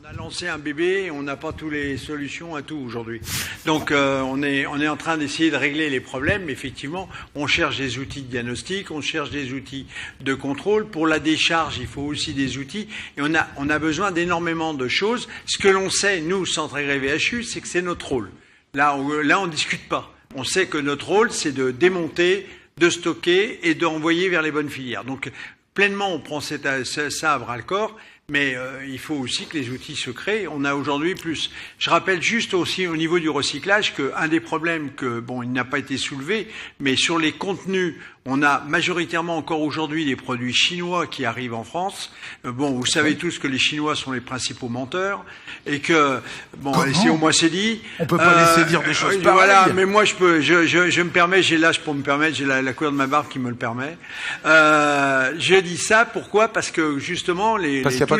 On a lancé un bébé, on n'a pas toutes les solutions à tout aujourd'hui. Donc on est en train d'essayer de régler les problèmes. Effectivement, on cherche des outils de diagnostic, on cherche des outils de contrôle. Pour la décharge, il faut aussi des outils. Et on a besoin d'énormément de choses. Ce que l'on sait, nous, Centre Agréé VHU, c'est que c'est notre rôle. Là, on discute pas. On sait que notre rôle, c'est de démonter, de stocker et d'envoyer vers les bonnes filières. Donc, pleinement, on prend ça à bras-le-corps, mais il faut aussi que les outils se créent. On a aujourd'hui plus. Je rappelle juste aussi au niveau du recyclage qu'un des problèmes il n'a pas été soulevé, mais sur les contenus, on a majoritairement encore aujourd'hui des produits chinois qui arrivent en France. Vous savez tous que les Chinois sont les principaux menteurs et que si au moins c'est dit. On peut pas laisser dire des choses pareilles. Voilà, mais moi je me permets, j'ai l'âge pour me permettre, j'ai la couleur de ma barbe qui me le permet. Je dis ça pourquoi? Parce que justement tous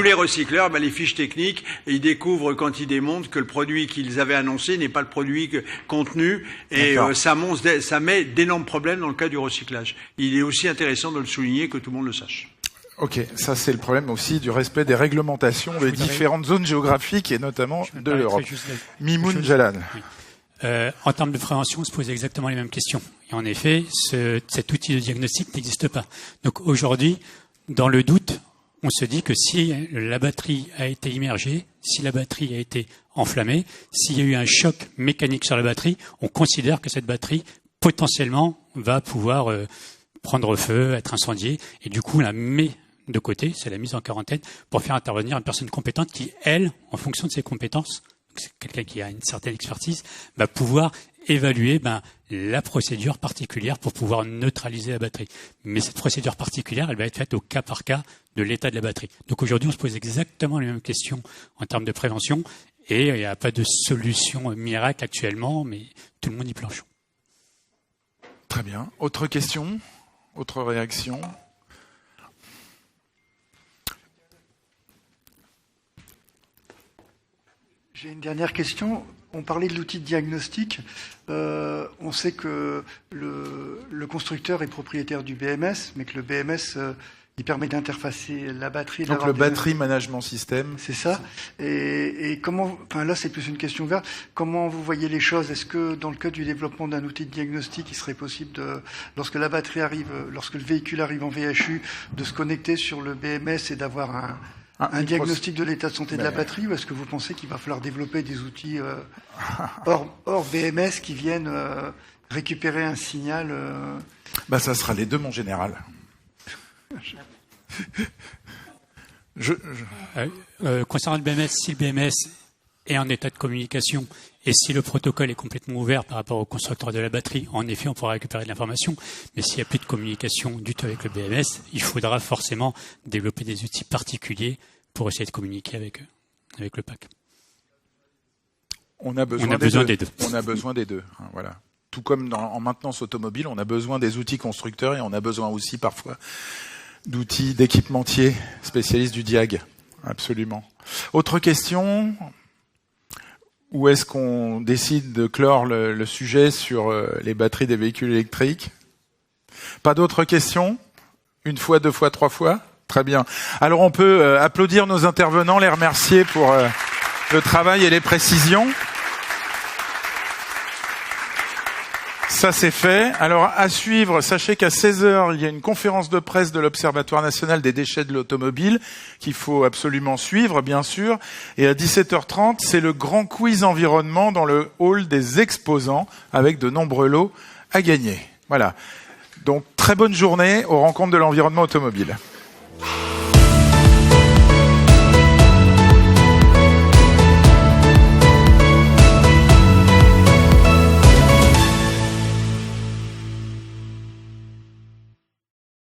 les recycleurs, les fiches techniques, ils découvrent quand ils démontent que le produit qu'ils avaient annoncé n'est pas le produit contenu et ça met d'énormes problèmes dans le cas du recyclage. Il est aussi intéressant de le souligner, que tout le monde le sache. Ok, ça c'est le problème aussi du respect des réglementations des différentes zones géographiques et notamment de l'Europe. Mimoun Jalal. Oui. En termes de prévention, on se pose exactement les mêmes questions. Et en effet, cet outil de diagnostic n'existe pas. Donc aujourd'hui, dans le doute, on se dit que si la batterie a été immergée, si la batterie a été enflammée, s'il y a eu un choc mécanique sur la batterie, on considère que cette batterie potentiellement va pouvoir prendre feu, être incendiée, et du coup on la met de côté, c'est la mise en quarantaine, pour faire intervenir une personne compétente qui, elle, en fonction de ses compétences, c'est quelqu'un qui a une certaine expertise, va pouvoir évaluer la procédure particulière pour pouvoir neutraliser la batterie. Mais cette procédure particulière, elle va être faite au cas par cas de l'état de la batterie. Donc aujourd'hui, on se pose exactement les mêmes questions en termes de prévention, et il n'y a pas de solution miracle actuellement, mais tout le monde y planche. Très bien. Autre question? Autre réaction? J'ai une dernière question. On parlait de l'outil de diagnostic. On sait que le constructeur est propriétaire du BMS, mais que le BMS il permet d'interfacer la batterie. Donc le Battery Management System. C'est ça. Et comment, là c'est plus une question ouverte. Comment vous voyez les choses? Est-ce que dans le cadre du développement d'un outil de diagnostic, il serait possible lorsque la batterie arrive, lorsque le véhicule arrive en VHU, de se connecter sur le BMS et d'avoir un diagnostic de l'état de santé de la batterie, ou est-ce que vous pensez qu'il va falloir développer des outils hors BMS qui viennent récupérer un signal Ça sera les deux, mon général. Concernant le BMS, si le BMS est en état de communication et si le protocole est complètement ouvert par rapport au constructeur de la batterie, en effet, on pourra récupérer de l'information. Mais s'il n'y a plus de communication du tout avec le BMS, il faudra forcément développer des outils particuliers pour essayer de communiquer avec le pack. On a besoin des deux. On a besoin des deux. Voilà. tout comme en maintenance automobile, on a besoin des outils constructeurs et on a besoin aussi parfois d'outils d'équipementiers spécialistes du diag. Absolument. Autre question ? Où est-ce qu'on décide de clore le sujet sur les batteries des véhicules électriques ? Pas d'autres questions ? Une fois, deux fois, trois fois ? Très bien. Alors on peut applaudir nos intervenants, les remercier pour le travail et les précisions. Ça, c'est fait. Alors, à suivre, sachez qu'à 16h, il y a une conférence de presse de l'Observatoire national des déchets de l'automobile qu'il faut absolument suivre, bien sûr. Et à 17h30, c'est le grand quiz environnement dans le hall des exposants avec de nombreux lots à gagner. Voilà. Donc, très bonne journée aux rencontres de l'environnement automobile.